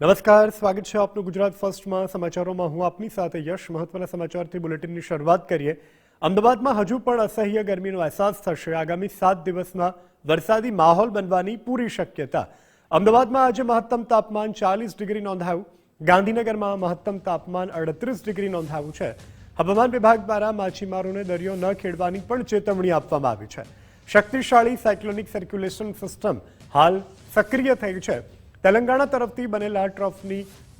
નમસ્કાર, સ્વાગત છે આપનું ગુજરાત ફર્સ્ટમાં સમાચારોમાં. હું આપની સાથે યશ. મહત્વના સમાચારથી બુલેટિનની શરૂઆત કરીએ. અમદાવાદમાં હજુ પણ અસહ્ય ગરમીનો અહેસાસ થશે. આગામી 7 દિવસમાં વરસાદી માહોલ બનવાની પૂરી શક્યતા. અમદાવાદમાં આજે મહત્તમ તાપમાન 40 ડિગ્રી નોંધાયું. ગાંધીનગરમાં મહત્તમ તાપમાન 38 ડિગ્રી નોંધાયું છે. હવામાન વિભાગ દ્વારા માછીમારોને દરિયો ન ખેડવાની પણ ચેતવણી આપવામાં આવી છે. શક્તિશાળી સાયક્લોનિક સર્ક્યુલેશન સિસ્ટમ હાલ સક્રિય થઈ છે. તેલંગાણા તરફથી બનેલા ટ્રફની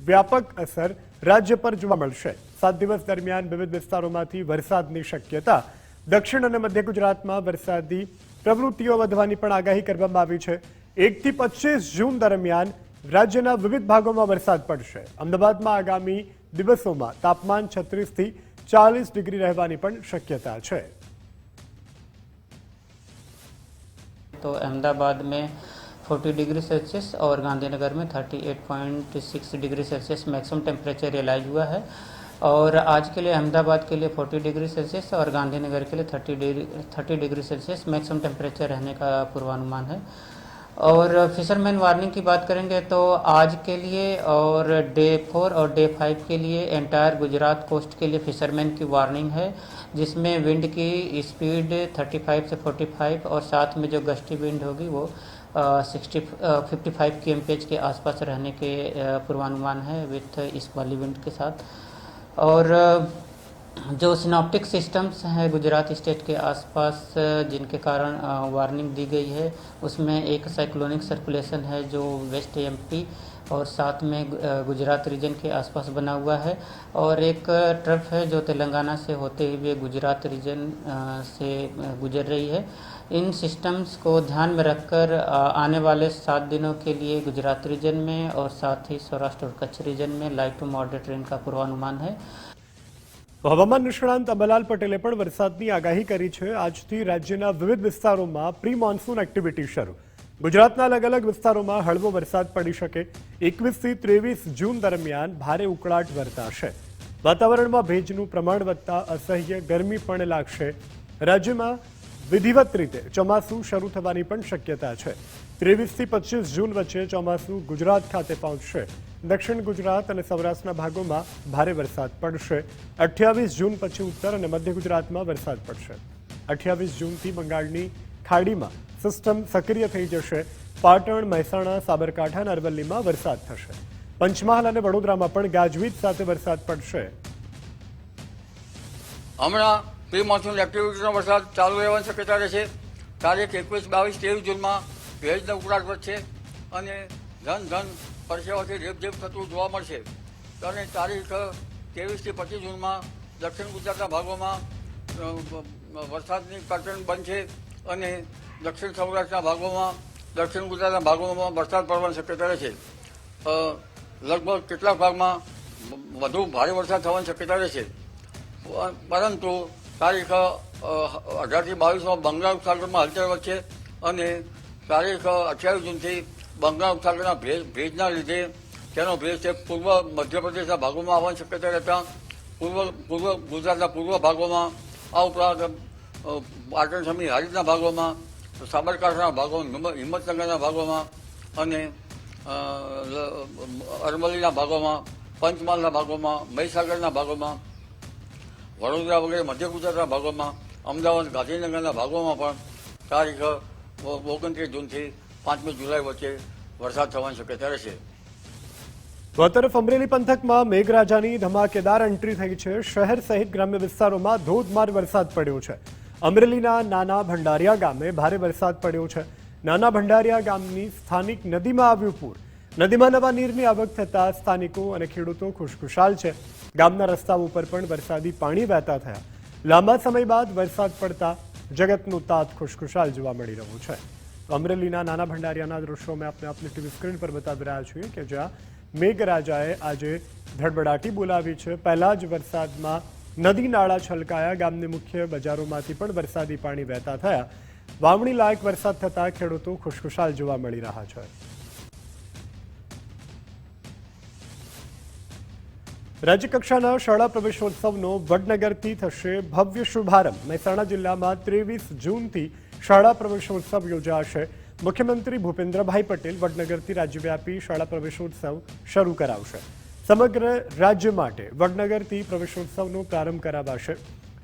વ્યાપક અસર રાજ્ય પર જોવા મળશે. 7 દિવસ દરમિયાન વિવિધ વિસ્તારોમાંથી વરસાદની શક્યતા. દક્ષિણ અને મધ્ય ગુજરાતમાં વરસાદી પ્રવૃત્તિઓ વધવાની પણ આગાહી કરવામાં આવી છે. 1 થી 25 જૂન દરમિયાન રાજ્યના વિવિધ ભાગોમાં વરસાદ પડશે. અમદાવાદમાં આગામી દિવસોમાં તાપમાન 36 થી 40 ડિગ્રી રહેવાની પણ શક્યતા છે. तो अहमदाबाद में 40 डिग्री सेल्सियस और गांधीनगर में 38.6 degree Celsius maximum temperature realise हुआ है। और आज के लिए अहमदाबाद के लिए 40 डिग्री सेल्सियस और गांधीनगर के लिए 30 डिग्री सेल्सियस मैक्सिमम टेम्परेचर रहने का पूर्वानुमान है। और फिशरमैन वार्निंग की बात करेंगे तो आज के लिए और डे 4 और डे 5 के लिए एंटायर गुजरात कोस्ट के लिए फिशरमैन की वार्निंग है, जिसमें विंड की स्पीड 35 से 45 और साथ में जो गस्टी विंड होगी वो 55 kmph के आसपास रहने के पूर्वानुमान है विथ इस वाली विंड के साथ। और जो सिनॉप्टिक सिस्टम्स हैं गुजरात स्टेट के आसपास जिनके कारण वार्निंग दी गई है, उसमें एक साइक्लोनिक सर्कुलेशन है जो वेस्ट एमपी और साथ में गुजरात रीजन के आसपास बना हुआ है, और एक ट्रफ है जो तेलंगाना से होते हुए गुजरात रीजन से गुजर रही है। इन सिस्टम्स को ध्यान में रखकर आने वाले 7 दिनों के लिए गुजरात रीजन में और साथ ही सौराष्ट्र और कच्छ रीजन में लाइट टू मॉडरेट रेन का पूर्वानुमान है। હવામાન નિષ્ણાંત અંબાલાલ પટેલે પણ વરસાદની આગાહી કરી છે. આજથી રાજ્યના વિવિધ વિસ્તારોમાં પ્રી મોન્સૂન એક્ટિવિટી શરૂ. ગુજરાતના અલગ અલગ વિસ્તારોમાં હળવો વરસાદ પડી શકે. 21 થી 23 જૂન દરમિયાન ભારે ઉકળાટ વર્તાશે. વાતાવરણમાં ભેજનું પ્રમાણ વધતા અસહ્ય ગરમી પણ લાગશે. રાજ્યમાં વિધિવત રીતે ચોમાસું શરૂ થવાની પણ શક્યતા છે. 23 થી 25 જૂન વચ્ચે ચોમાસું ગુજરાત ખાતે પહોંચશે. દક્ષિણ ગુજરાત અને સૌરાષ્ટ્રના ભાગોમાં ભારે વરસાદ પડશે. 28 જૂન પછી ઉત્તર અને મધ્ય ગુજરાતમાં વરસાદ પડશે. 28 જૂનથી બંગાળની ખાડીમાં સિસ્ટમ સક્રિય થઈ જશે. પાટણ, મહેસાણા, સાબરકાંઠા અને અરવલ્લીમાં વરસાદ થશે. પંચમહાલ અને વડોદરામાં પણ ગાજવીજ સાથે વરસાદ પડશે. હમણાં પ્રી મોન્સૂન એક્ટિવિટીનો વરસાદ ચાલુ રહેવાની શક્યતા રહેશે. તારીખ 21, 22, 23 જૂનમાં ભેજનો ઉકળાટ વધશે અને ધન પરસેવાથી રેપઝેપ થતું જોવા મળશે. અને તારીખ 23 થી 25 જૂનમાં દક્ષિણ ગુજરાતના ભાગોમાં વરસાદની પેટર્ન બનશે અને દક્ષિણ સૌરાષ્ટ્રના ભાગોમાં દક્ષિણ ગુજરાતના ભાગોમાં વરસાદ પડવાની શક્યતા રહેશે. લગભગ કેટલાક ભાગમાં વધુ ભારે વરસાદ થવાની શક્યતા રહેશે. પરંતુ તારીખ 18 થી 22માં બંગાળ ઉપસાગરમાં હલચલ વધશે અને તારીખ 28 જૂનથી બંગાળ ઉપસાગરના ભેજના લીધે તેનો ભેજ છે પૂર્વ મધ્યપ્રદેશના ભાગોમાં આવવાની શક્યતા રહેતા પૂર્વ ગુજરાતના પૂર્વ ભાગોમાં, આ ઉપરાંત પાટણ સમી હારીજના ભાગોમાં, સાબરકાંઠાના ભાગોમાં, હિંમતનગરના ભાગોમાં અને અરવલ્લીના ભાગોમાં, પંચમહાલના ભાગોમાં, મહીસાગરના ભાગોમાં, વડોદરા વગેરે મધ્ય ગુજરાતના ભાગોમાં, અમદાવાદ, ગાંધીનગરના ભાગોમાં પણ તારીખ 29 જૂનથી 5મી જુલાઈ વચ્ચે વરસાદ થવાની શક્યતા રહેશે. તો આ તરફ અમરેલી પંથકમાં મેઘરાજાની ધમાકેદાર એન્ટ્રી થઈ છે. શહેર સહિત ગ્રામ્ય વિસ્તારોમાં ધોધમાર વરસાદ પડ્યો છે. અમરેલીના નાના ભંડારિયા ગામે ભારે વરસાદ પડ્યો છે. નાના ભંડારિયા ગામની સ્થાનિક નદીમાં આવ્યું પૂર. નદીમાં નવા નીરની આવક થતાં સ્થાનિકો અને ખેડૂતો ખુશખુશાલ છે. ગામના રસ્તાઓ ઉપર પણ વરસાદી પાણી વહેતા થયા. લાંબા સમય બાદ વરસાદ પડતા જગતનું તાત ખુશખુશાલ જોવા મળી રહ્યું છે. અમરેલીના નાના ભંડારિયાના દૃશ્યો મેં આપની ટીવી સ્ક્રીન પર બતાવી રહ્યા છીએ કે જ્યાં મેઘરાજાએ આજે ધડબડાટી બોલાવી છે. પહેલા જ વરસાદમાં નદી નાળા છલકાયા. ગામની મુખ્ય બજારોમાંથી પણ વરસાદી પાણી વહેતા થયા. વાવણી લાયક વરસાદ થતાં ખેડૂતો ખુશખુશાલ જોવા મળી રહ્યા છે. રાજ્યકક્ષાના શાળા પ્રવેશોત્સવનો વડનગરથી થશે ભવ્ય શુભારંભ. મહેસાણા જિલ્લામાં 23 જૂનથી શાળા પ્રવેશોત્સવ યોજાશે. મુખ્યમંત્રી ભૂપેન્દ્રભાઈ પટેલ વડનગરથી રાજ્યવ્યાપી શાળા પ્રવેશોત્સવ શરૂ કરાવશે. સમગ્ર રાજ્ય માટે વડનગરથી પ્રવેશોત્સવનો પ્રારંભ કરાવાશે.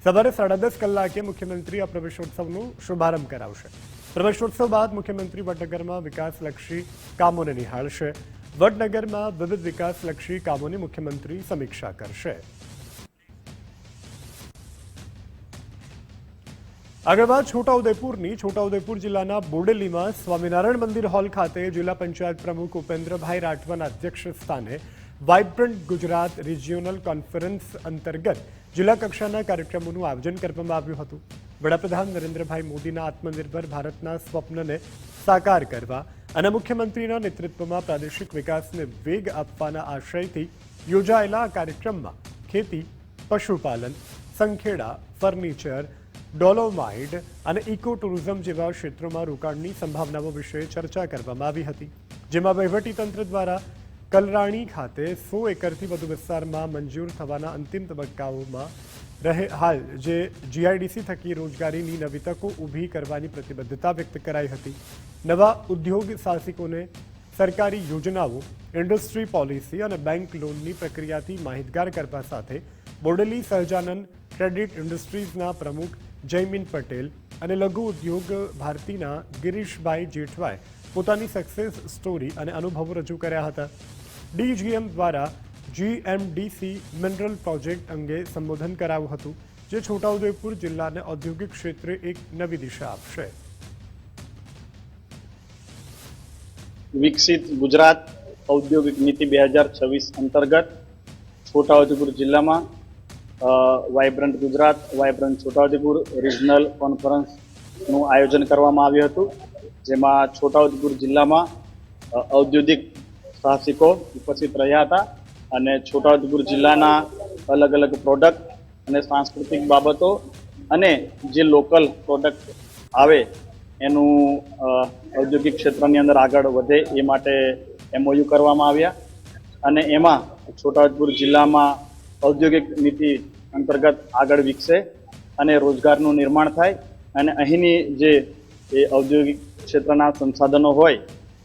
સવારે 10:30 કલાકે મુખ્યમંત્રી આ પ્રવેશોત્સવનો શુભારંભ કરાવશે. પ્રવેશોત્સવ બાદ મુખ્યમંત્રી વડનગરમાં વિકાસલક્ષી કામોને નિહાળશે. વડનગરમાં વિવિધ વિકાસલક્ષી કામોની મુખ્યમંત્રી સમીક્ષા કરશે. આગળ વાત છોટાઉદેપુર જિલ્લાના બોડેલીમાં સ્વામિનારાયણ મંદિર હોલ ખાતે જિલ્લા પંચાયત પ્રમુખ ઉપેન્દ્રભાઈ રાઠવાના અધ્યક્ષ સ્થાને વાઇબ્રન્ટ ગુજરાત રિજિયોનલ કોન્ફરન્સ અંતર્ગત જિલ્લા કક્ષાના કાર્યક્રમોનું આયોજન કરવામાં આવ્યું હતું. વડાપ્રધાન નરેન્દ્રભાઈ મોદીના આત્મનિર્ભર ભારતના સ્વપ્નને સાકાર કરવા અને મુખ્યમંત્રીના નેતૃત્વમાં પ્રાદેશિક વિકાસને વેગ આપવાના આશયથી યોજાયેલા આ કાર્યક્રમમાં ખેતી, પશુપાલન, સંખેડા, ફર્નિચર, ડોલોમાઇડ અને ઇકો ટુરિઝમ જેવા ક્ષેત્રોમાં રોકાણની સંભાવનાઓ વિશે ચર્ચા કરવામાં આવી હતી. જેમાં વહીવટીતંત્ર દ્વારા કલરાણી ખાતે 100 એકરથી વધુ વિસ્તારમાં મંજૂર થવાના અંતિમ તબક્કાઓમાં હાલ જે જીઆઈડીસી થકી રોજગારીની નવી તકો ઊભી કરવાની પ્રતિબદ્ધતા વ્યક્ત કરાઈ હતી. નવા ઉદ્યોગ સાહસિકોને સરકારી યોજનાઓ, ઇન્ડસ્ટ્રી પોલિસી અને બેંક લોનની પ્રક્રિયાથી માહિતગાર કરવા સાથે બોડેલી સહજાનંદ ક્રેડિટ ઇન્ડસ્ટ્રીઝના પ્રમુખ જયમીન પટેલ અને લઘુ ઉદ્યોગ ભારતીના ગિરીશભાઈ જેઠવાએ પોતાની સક્સેસ સ્ટોરી અને અનુભવો રજૂ કર્યા હતા. ડીજીએમ દ્વારા જીએમડીસી મિનરલ પ્રોજેક્ટ અંગે સંબોધન કરાયું હતું, જે છોટાઉદેપુર જિલ્લાને ઔદ્યોગિક ક્ષેત્રે એક નવી દિશા આપશે. વિકસિત ગુજરાત ઔદ્યોગિક નીતિ 2026 અંતર્ગત છોટાઉદેપુર જિલ્લામાં vibrant Gujarat, vibrant Chhota Udepur regional કોન્ફરન્સનું આયોજન કરવામાં આવ્યું હતું. જેમાં છોટાઉદેપુર જિલ્લામાં ઔદ્યોગિક સાહસિકો ઉપસ્થિત રહ્યા હતા અને છોટાઉદેપુર જિલ્લાના અલગ અલગ પ્રોડક્ટ અને સાંસ્કૃતિક બાબતો અને જે લોકલ પ્રોડક્ટ આવે એનું ઔદ્યોગિક ક્ષેત્રની અંદર આગળ વધે એ માટે MOU કરવામાં આવ્યા અને એમાં છોટાઉદેપુર જિલ્લામાં ઔદ્યોગિક નીતિ અંતર્ગત આગળ વિકસે અને રોજગારનું નિર્માણ થાય અને અહીંની જે એ ઔદ્યોગિક ક્ષેત્રના સંસાધનો હોય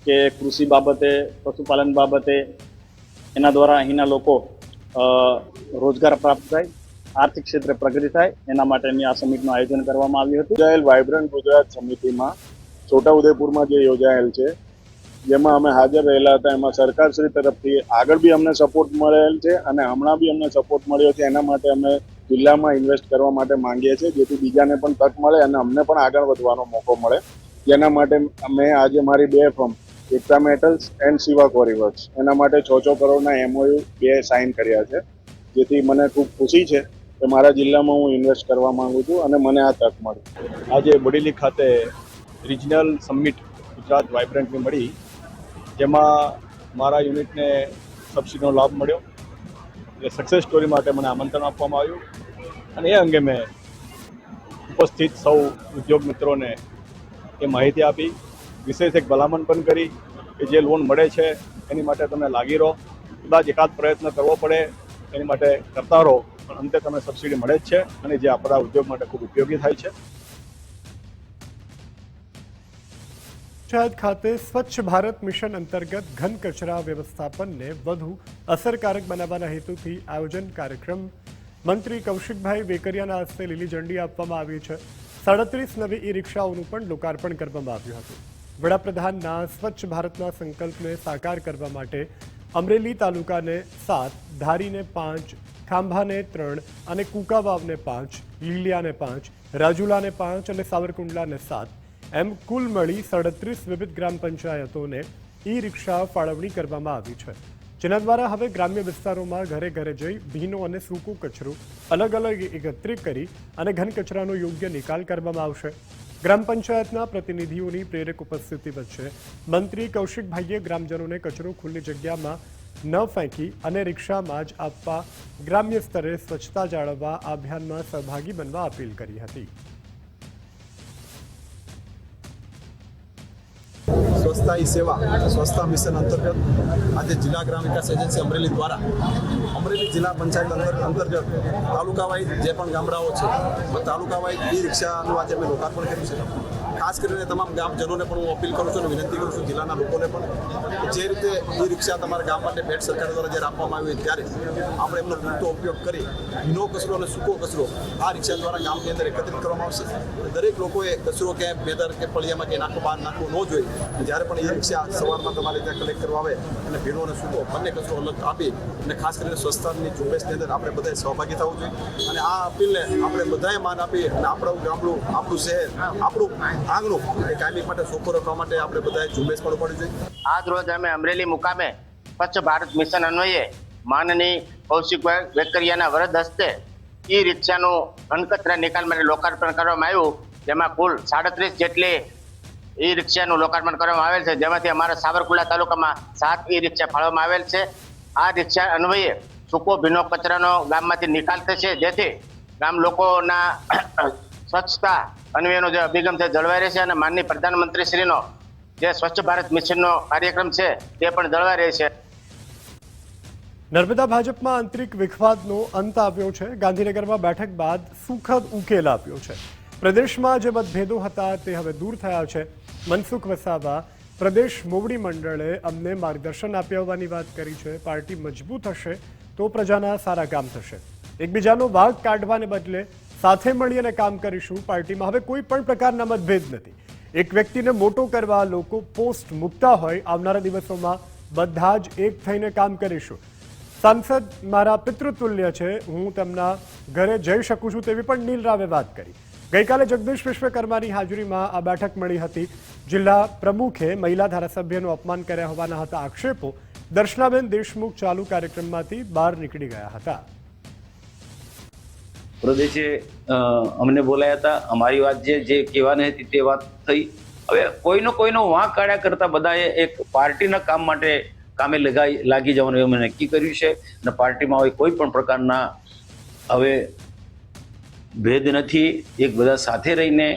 કે કૃષિ બાબતે, પશુપાલન બાબતે એના દ્વારા અહીંના લોકો રોજગાર પ્રાપ્ત થાય, આર્થિક ક્ષેત્રે પ્રગતિ થાય, એના માટેની આ સમિટનું આયોજન કરવામાં આવ્યું હતું. યોજાયેલ વાઇબ્રન્ટ ગુજરાત સમિતિમાં છોટાઉદેપુરમાં જે યોજાયેલ છે જેમાં અમે હાજર રહેલા હતા, એમાં સરકારશ્રી તરફથી આગળ બી અમને સપોર્ટ મળેલ છે અને હમણાં બી અમને સપોર્ટ મળ્યો છે. એના માટે અમે જિલ્લામાં ઇન્વેસ્ટ કરવા માટે માંગીએ છીએ, જેથી બીજાને પણ તક મળે અને અમને પણ આગળ વધવાનો મોકો મળે. જેના માટે અમે આજે મારી 2 firm Ekta metals and Shiva quarry works એના માટે 6 કરોડના MOU 2 સાઇન કર્યા છે, જેથી મને ખૂબ ખુશી છે કે મારા જિલ્લામાં હું ઇન્વેસ્ટ કરવા માંગુ છું અને મને આ તક મળી. આજે બોડેલી ખાતે રિજનલ સમિટ ગુજરાત વાઇબ્રન્ટની મળી, જેમાં મારા યુનિટને સબસિડીનો લાભ મળ્યો. એટલે સક્સેસ સ્ટોરી માટે મને આમંત્રણ આપવામાં આવ્યું અને એ અંગે મેં ઉપસ્થિત સૌ ઉદ્યોગ મિત્રોને એ માહિતી આપી. વિશેષ એક ભલામણ પણ કરી કે જે લોન મળે છે એની માટે તમે લાગી રહો, કદાચ એકાદ પ્રયત્ન કરવો પડે એની માટે કરતા રહો, પણ અંતે તમને સબસિડી મળે જ છે અને જે આપણા ઉદ્યોગ માટે ખૂબ ઉપયોગી થાય છે. પંચાયત ખાતે સ્વચ્છ ભારત મિશન અંતર્ગત ઘન કચરા વ્યવસ્થાપનને વધુ અસરકારક બનાવવાના હેતુથી આયોજન કાર્યક્રમ મંત્રી કૌશિકભાઈ વેકરિયાના હસ્તે લીલી ઝંડી આપવામાં આવી છે. 37 નવી ઈ-રિક્ષાઓનું પણ લોકાર્પણ કરવામાં આવ્યું હતું. વડાપ્રધાનના સ્વચ્છ ભારતના સંકલ્પને સાકાર કરવા માટે અમરેલી તાલુકાને 7, ધારીને 5, ખાંભાને 3 અને કુકાવાવને 5, લીલિયાને 5, રાજુલાને 5 અને સાવરકુંડલાને 7 એમ કુલ મળી 37 વિવિધ ગ્રામ પંચાયતોને ઈ-રિક્ષા ફાળવણી કરવામાં આવી છે, જેના દ્વારા હવે ગ્રામ્ય વિસ્તારોમાં ઘરે ઘરે જઈ ભીનો અને સૂકો કચરો અલગ અલગ એકત્રિત કરી અને ઘન કચરાનો યોગ્ય નિકાલ કરવામાં આવશે. ગ્રામ પંચાયતના પ્રતિનિધિઓની પ્રેરક ઉપસ્થિતિ વચ્ચે મંત્રી કૌશિકભાઈએ ગ્રામજનોને કચરો ખુલ્લી જગ્યામાં ન ફેંકી અને રિક્ષામાં જ આપવા ગ્રામ્ય સ્તરે સ્વચ્છતા જાળવવા આ અભિયાનમાં સહભાગી બનવા અપીલ કરી હતી. સ્વચ્છતા ही સેવા સ્વચ્છતા મિશન અંતર્ગત આજે જિલ્લા ગ્રામ વિકાસ એજન્સી અમરેલી દ્વારા અમરેલી જિલ્લા પંચાયત અંતર્ગત તાલુકા વાઇઝ જે પણ ગામડાઓ છે તાલુકા વાઇઝ ઈ રિક્ષાનું આજે અમે લોકાર્પણ કર્યું છે. ખાસ કરીને તમામ ગામજનોને પણ હું અપીલ કરું છું અને વિનંતી કરું છું જિલ્લાના લોકોને પણ જે રીતે ઈ રિક્ષા તમારા ગામ માટે ભેટ સરકાર દ્વારા જ્યારે આપવામાં આવી હોય ત્યારે આપણે એમનો પૂરતો ઉપયોગ કરી ભીનો કચરો અને સૂકો કચરો આ રિક્ષા દ્વારા ગામની અંદર એકત્રિત કરવામાં આવશે. દરેક લોકોએ કચરો ક્યાંય બેદર કે ફળિયામાં ક્યાંય બહાર નાખવો ન જોઈએ. જ્યારે પણ ઈ રિક્ષા સવારમાં તમારે ત્યાં કલેક્ટ કરવા આવે અને ભીનો અને સૂકો બંને કચરો અલગ આપી અને ખાસ કરીને સ્વચ્છતાની ઝુંબેશની અંદર આપણે બધાએ સહભાગી થવું જોઈએ અને આ અપીલને આપણે બધાએ માન આપી અને આપણું ગામડું, આપણું શહેર, આપણું આંગણું એ કાયમી માટે ચોખ્ખું રાખવા માટે આપણે બધાએ ઝુંબેશ પણ ઉપાડવી જોઈએ. આજ રોજ અમે અમરેલી મુકામે સ્વચ્છ ભારત મિશન અન્વયે માનની કૌશિકભાઈ વેકરિયાના વરદ હસ્તે ઈ રિક્ષાનું ઘનકચરા નિકાલ માટે લોકાર્પણ કરવામાં આવ્યું, જેમાં કુલ 37 જેટલી ઈ રિક્ષાનું લોકાર્પણ કરવામાં આવેલ છે, જેમાંથી અમારા સાવરકુંડલા તાલુકામાં 7 ઈ રિક્ષા ફાળવવામાં આવેલ છે. આ રિક્ષા અન્વયે સૂકો ભીનો કચરાનો ગામમાંથી નિકાલ થશે, જેથી ગામ લોકોના સ્વચ્છતા અન્વયનો જે અભિગમ છે જળવાઈ રહેશે અને માનનીય પ્રધાનમંત્રીશ્રીનો જે સ્વચ્છ ભારત મિશનનો કાર્યક્રમ છે તે પણ જળવાઈ રહેશે. નર્મદા ભાજપમાં આંતરિક વિખવાદનો અંત આવ્યો છે. ગાંધીનગરમાં બેઠક બાદ સુખદ ઉકેલ આપ્યો છે. પ્રદેશમાં જે મતભેદો હતા તે હવે દૂર થયા છે. મનસુખ વસાવા પ્રદેશ મોવડી મંડળે અમને માર્ગદર્શન આપ્યા હોવાની વાત કરી છે. પાર્ટી મજબૂત હશે તો પ્રજાના સારા કામ થશે. એકબીજાનો વાગ કાઢવાને બદલે સાથે મળીને કામ કરીશું. પાર્ટીમાં હવે કોઈ પણ પ્રકારના મતભેદ નથી. એક વ્યક્તિને મોટો કરવા લોકો પોસ્ટ મૂકતા હોય. આવનારા દિવસોમાં બધા જ એક થઈને કામ કરીશું. સાંસદ મારા પિતૃતુલ્ય છે, હું તેમના ઘરે જઈ શકું છું તેવી પણ નીલ રાવે વાત કરી. ગઈકાલે જગદીશ વિશ્વકર્માની હાજરીમાં આ બેઠક મળી હતી. જિલ્લા પ્રમુખે મહિલા ધારાસભ્યનું અપમાન કર્યા હોવાના હતા આક્ષેપો. દર્શનાબેન દેશમુખ ચાલુ કાર્યક્રમમાંથી બહાર નીકળી ગયા હતા. પ્રદેશે અમને બોલાયા હતા. અમારી વાત જે કહેવાની હતી તે વાત થઈ. હવે કોઈનો વાંક કાઢ્યા કરતા બધાએ એક પાર્ટીના કામ માટે કામે લાગી જવાનું એવું નક્કી કર્યું છે અને પાર્ટીમાં હવે કોઈ પણ પ્રકારના હવે ભેદ નથી. એક બધા સાથે રહીને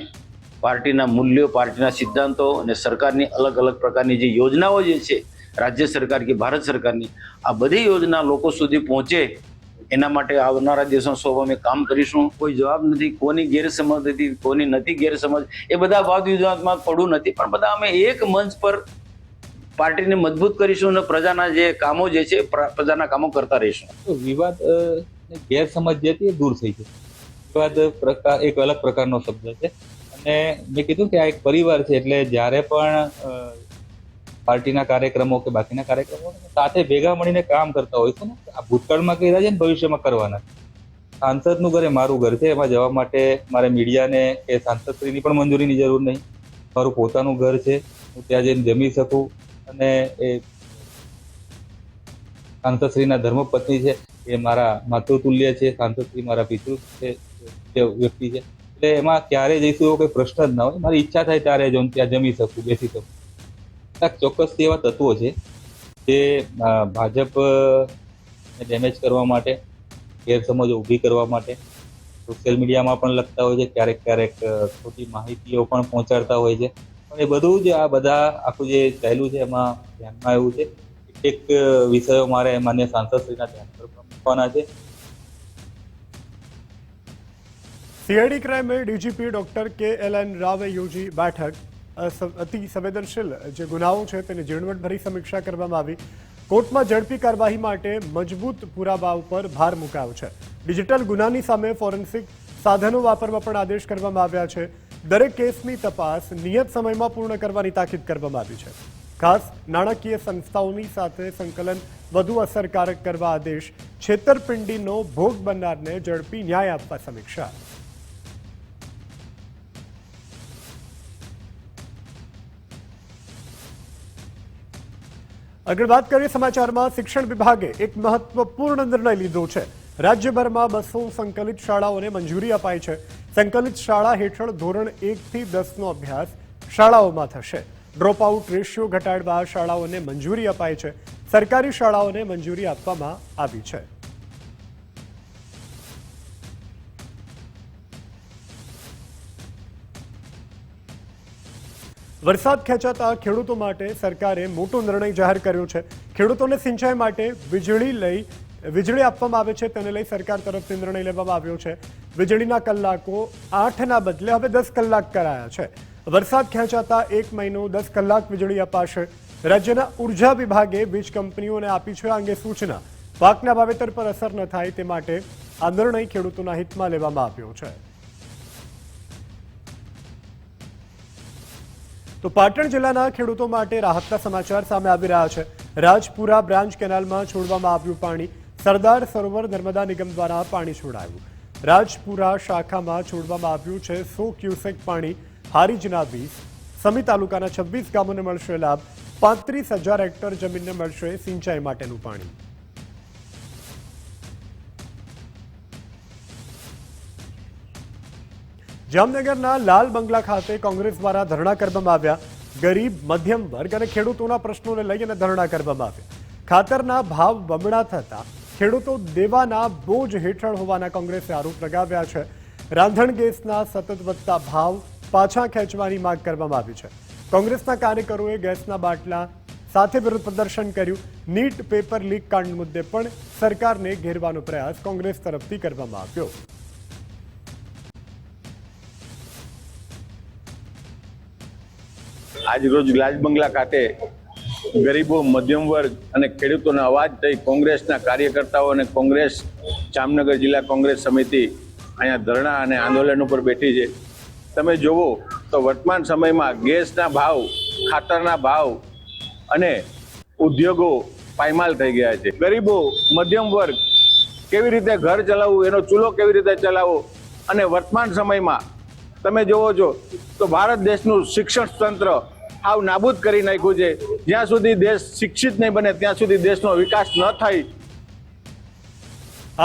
પાર્ટીના મૂલ્યો, પાર્ટીના સિદ્ધાંતો અને સરકારની અલગ અલગ પ્રકારની જે યોજનાઓ જે છે રાજ્ય સરકાર કે ભારત સરકારની, આ બધી યોજના લોકો સુધી પહોંચે એના માટે આવનારા દિવસોમાં સૌ અમે કામ કરીશું. કોઈ જવાબ નથી, કોની ગેરસમજ હતી, કોની નથી ગેરસમજ, એ બધા વાદ વિવાદમાં પડવું નથી, પણ બધા અમે એક મંચ પર પાર્ટીને મજબૂત કરીશું અને પ્રજાના જે કામો જે છે પ્રજાના કામો કરતા રહીશું. વિવાદ ગેરસમજ જે હતી એ દૂર થઈ છે. વિવાદ એક અલગ પ્રકારનો શબ્દ છે અને મેં કીધું કે આ એક પરિવાર છે, એટલે જ્યારે પણ પાર્ટીના કાર્યક્રમો કે બાકીના કાર્યક્રમો સાથે ભેગા મળીને કામ કરતા હોય છે ને, આ ભૂતકાળમાં કર્યા છે ને ભવિષ્યમાં કરવાના. સાંસદનું ઘર એ મારું ઘર છે, એમાં જવા માટે મારે મીડિયાને કે સાંસદશ્રીની પણ મંજૂરીની જરૂર નહીં. મારું પોતાનું ઘર છે, હું ત્યાં જઈને જમી શકું અને એ સાંસદશ્રીના ધર્મપત્ની છે, એ મારા માતૃતુલ્ય છે. સાંસદશ્રી મારા પિતૃ છે વ્યક્તિ છે, એટલે એમાં ક્યારે જઈશું એવો કોઈ પ્રશ્ન જ ના હોય. મારી ઈચ્છા થાય ત્યારે જો ત્યાં જમી શકું, બેસી શકું. ચોક્કસ એવા તત્વો છે જે ભાજપ ડેમેજ કરવા માટે, ગેરસમજો ઊભી કરવા માટે સોશિયલ મીડિયામાં પણ લખતા હોય છે, ક્યારેક ક્યારેક ખોટી માહિતીઓ પણ પહોંચાડતા હોય છે. પણ એ બધું જ આ બધા આખું જે ચાલ્યું છે એમાં ધ્યાનમાં આવ્યું છે. એક વિષયો મારે માન્ય સાંસદશ્રીના ધ્યાન પર મૂકવાના છે. સીઆઈડી ક્રાઇમે ડીજીપી ડોક્ટર KLN રાવે યોજી બેઠક. અતિ સંવેદનશીલ જે ગુનાઓ છે તેની ઝીણવટભરી સમીક્ષા કરવામાં આવી. કોર્ટમાં ઝડપી કાર્યવાહી માટે મજબૂત પુરાવા ઉપર ભાર મુકાયો છે. ડિજિટલ ગુનાની સામે ફોરેન્સિક સાધનો વાપરવા પણ આદેશ કરવામાં આવ્યા છે. દરેક કેસની તપાસ નિયત સમયમાં પૂર્ણ કરવાની તાકીદ કરવામાં આવી છે. ખાસ નાણાકીય સંસ્થાઓની સાથે સંકલન વધુ અસરકારક કરવા આદેશ. છેતરપિંડીનો ભોગ બનનારને ઝડપી ન્યાય આપવા સમીક્ષા. આગળ વાત કરીએ સમાચારમાં. શિક્ષણ વિભાગે એક મહત્વપૂર્ણ નિર્ણય લીધો છે. રાજ્યભરમાં 200 સંકલિત શાળાઓને મંજૂરી અપાઈ છે. સંકલિત શાળા હેઠળ ધોરણ 1 થી 10નો અભ્યાસ શાળાઓમાં થશે. ડ્રોપ આઉટ રેશિયો ઘટાડવા શાળાઓને મંજૂરી અપાઈ છે. સરકારી શાળાઓને મંજૂરી આપવામાં આવી છે. વરસાદ ખેંચાતા ખેડૂતો માટે સરકારે મોટો નિર્ણય જાહેર કર્યો છે. ખેડૂતોને સિંચાઈ માટે વીજળી આપવામાં આવે છે, તેને લઈ સરકાર તરફથી નિર્ણય લેવામાં આવ્યો છે. વીજળીના કલાકો 8ના બદલે હવે 10 કલાક કરાયા છે. વરસાદ ખેંચાતા 1 મહિનો 10 કલાક વીજળી અપાશે. રાજ્યના ઉર્જા વિભાગે વીજ કંપનીઓને આપી છે આ અંગે સૂચના. પાકના વાવેતર પર અસર ન થાય તે માટે આ નિર્ણય ખેડૂતોના હિતમાં લેવામાં આવ્યો છે. તો પાટણ જિલ્લાના ખેડૂતો માટે રાહતના સમાચાર સામે આવી રહ્યા છે. રાજપુરા બ્રાન્ચ કેનાલમાં છોડવામાં આવ્યું પાણી. સરદાર સરોવર નર્મદા નિગમ દ્વારા પાણી છોડાયું. રાજપુરા શાખામાં છોડવામાં આવ્યું છે 100 ક્યુસેક પાણી. હારીજના 20, સમી તાલુકાના 26 ગામોને મળશે લાભ. 35,000 હેક્ટર જમીનને મળશે સિંચાઈ માટેનું પાણી. જામનગરના લાલ બંગલા ખાતે કોંગ્રેસ દ્વારા ધરણા કરવામાં આવ્યા. ગરીબ, મધ્યમ વર્ગ અને ખેડૂતોના પ્રશ્નોને લઈને ધરણા કરવામાં આવ્યા. ખાતરના ભાવ બમણા થતા ખેડૂતો દેવાના બોજ હેઠળ હોવાના કોંગ્રેસે આરોપ લગાવ્યા છે. રાંધણ ગેસના સતત વધતા ભાવ પાછા ખેંચવાની માંગ કરવામાં આવી છે. કોંગ્રેસના કાર્યકરોએ ગેસના બાટલા સાથે વિરોધ પ્રદર્શન કર્યું. નીટ પેપર લીક કાંડ મુદ્દે પણ સરકારને ઘેરવાનો પ્રયાસ કોંગ્રેસ તરફથી કરવામાં આવ્યો. આજરોજ લાલ બંગલા ખાતે ગરીબો, મધ્યમ વર્ગ અને ખેડૂતોનો અવાજ થઈ કોંગ્રેસના કાર્યકર્તાઓ અને કોંગ્રેસ જામનગર જિલ્લા કોંગ્રેસ સમિતિ અહીંયા ધરણા અને આંદોલન ઉપર બેઠી છે. તમે જુઓ તો વર્તમાન સમયમાં ગેસના ભાવ, ખાતરના ભાવ અને ઉદ્યોગો પાયમાલ થઈ ગયા છે. ગરીબો, મધ્યમ વર્ગ કેવી રીતે ઘર ચલાવવું, એનો ચૂલો કેવી રીતે ચલાવવો, અને વર્તમાન સમયમાં તમે જોવો છો તો ભારત દેશનું શિક્ષણ તંત્ર આવ નાબૂદ કરી નાખ્યું છે. જ્યાં સુધી દેશ શિક્ષિત નહીં બને ત્યાં સુધી દેશનો વિકાસ ન થાય.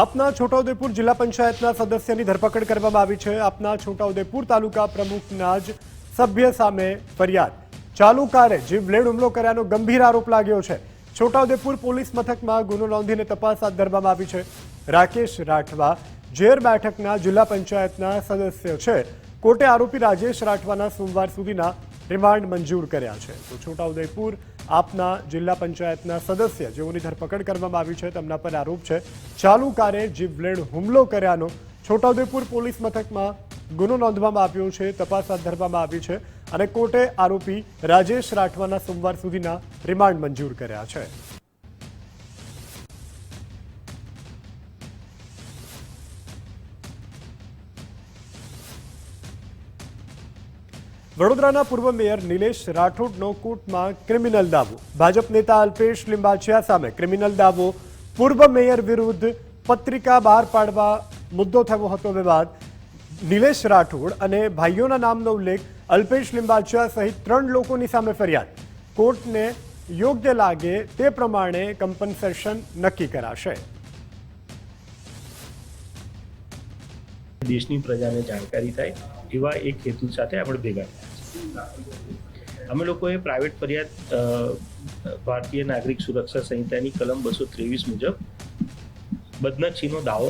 આપના છોટાઉદેપુર જિલ્લા પંચાયતના સદસ્યની ધરપકડ કરવામાં આવી છે. આપના છોટાઉદેપુર તાલુકા પ્રમુખના જ સભ્ય સામે ફરિયાદ. ચાલુ કારે જીવલેણ હુમલો કર્યાનો ગંભીર આરોપ લાગ્યો છે. છોટાઉદેપુર પોલીસ મથકમાં ગુનો નોંધીને તપાસ હાથ ધરવામાં આવી છે. રાકેશ રાઠવા ઝેર બેઠકના જિલ્લા પંચાયતના સદસ્ય છે. કોર્ટે આરોપી રાજેશ રાઠવાના સોમવાર સુધીના રિમાન્ડ મંજૂર કર્યા છે. તો છોટાઉદેપુર આપના જિલ્લા પંચાયતના સદસ્ય જેઓની ધરપકડ કરવામાં આવી છે તેમના પર આરોપ છે ચાલુ કારે જીવલેણ હુમલો કર્યાનો. છોટાઉદેપુર પોલીસ મથકમાં ગુનો નોંધવામાં આવ્યો છે. તપાસ હાથ ધરવામાં આવી છે અને કોર્ટે આરોપી રાજેશ રાઠવાના સોમવાર સુધીના રિમાન્ડ મંજૂર કર્યા છે. વડોદરાના પૂર્વ મેયર નિલેશ રાઠોડનો કોર્ટમાં ક્રિમિનલ દાવો. ભાજપ નેતા અલ્પેશ લિંબાચિયા સામે ક્રિમિનલ દાવો. પૂર્વ મેયર વિરુદ્ધ પત્રિકા બહાર પાડવા મુદ્દો થયો હતો વિવાદ. નિલેશ રાઠોડ અને ભાઈઓના નામનો ઉલ્લેખ. અલ્પેશ લિંબાચિયા સહિત 3 લોકોની સામે ફરિયાદ. કોર્ટને યોગ્ય લાગે તે પ્રમાણે કમ્પન્સેશન નક્કી કરાશે. દેશની પ્રજાને જાણકારી થાય એવા એક હેતુ સાથે આપણે ભેગા થયા છે. અમે લોકોએ પ્રાઇવેટ ફરિયાદ ભારતીય નાગરિક સુરક્ષા સંહિતાની કલમ 223 મુજબ બદનક્ષીનો દાવો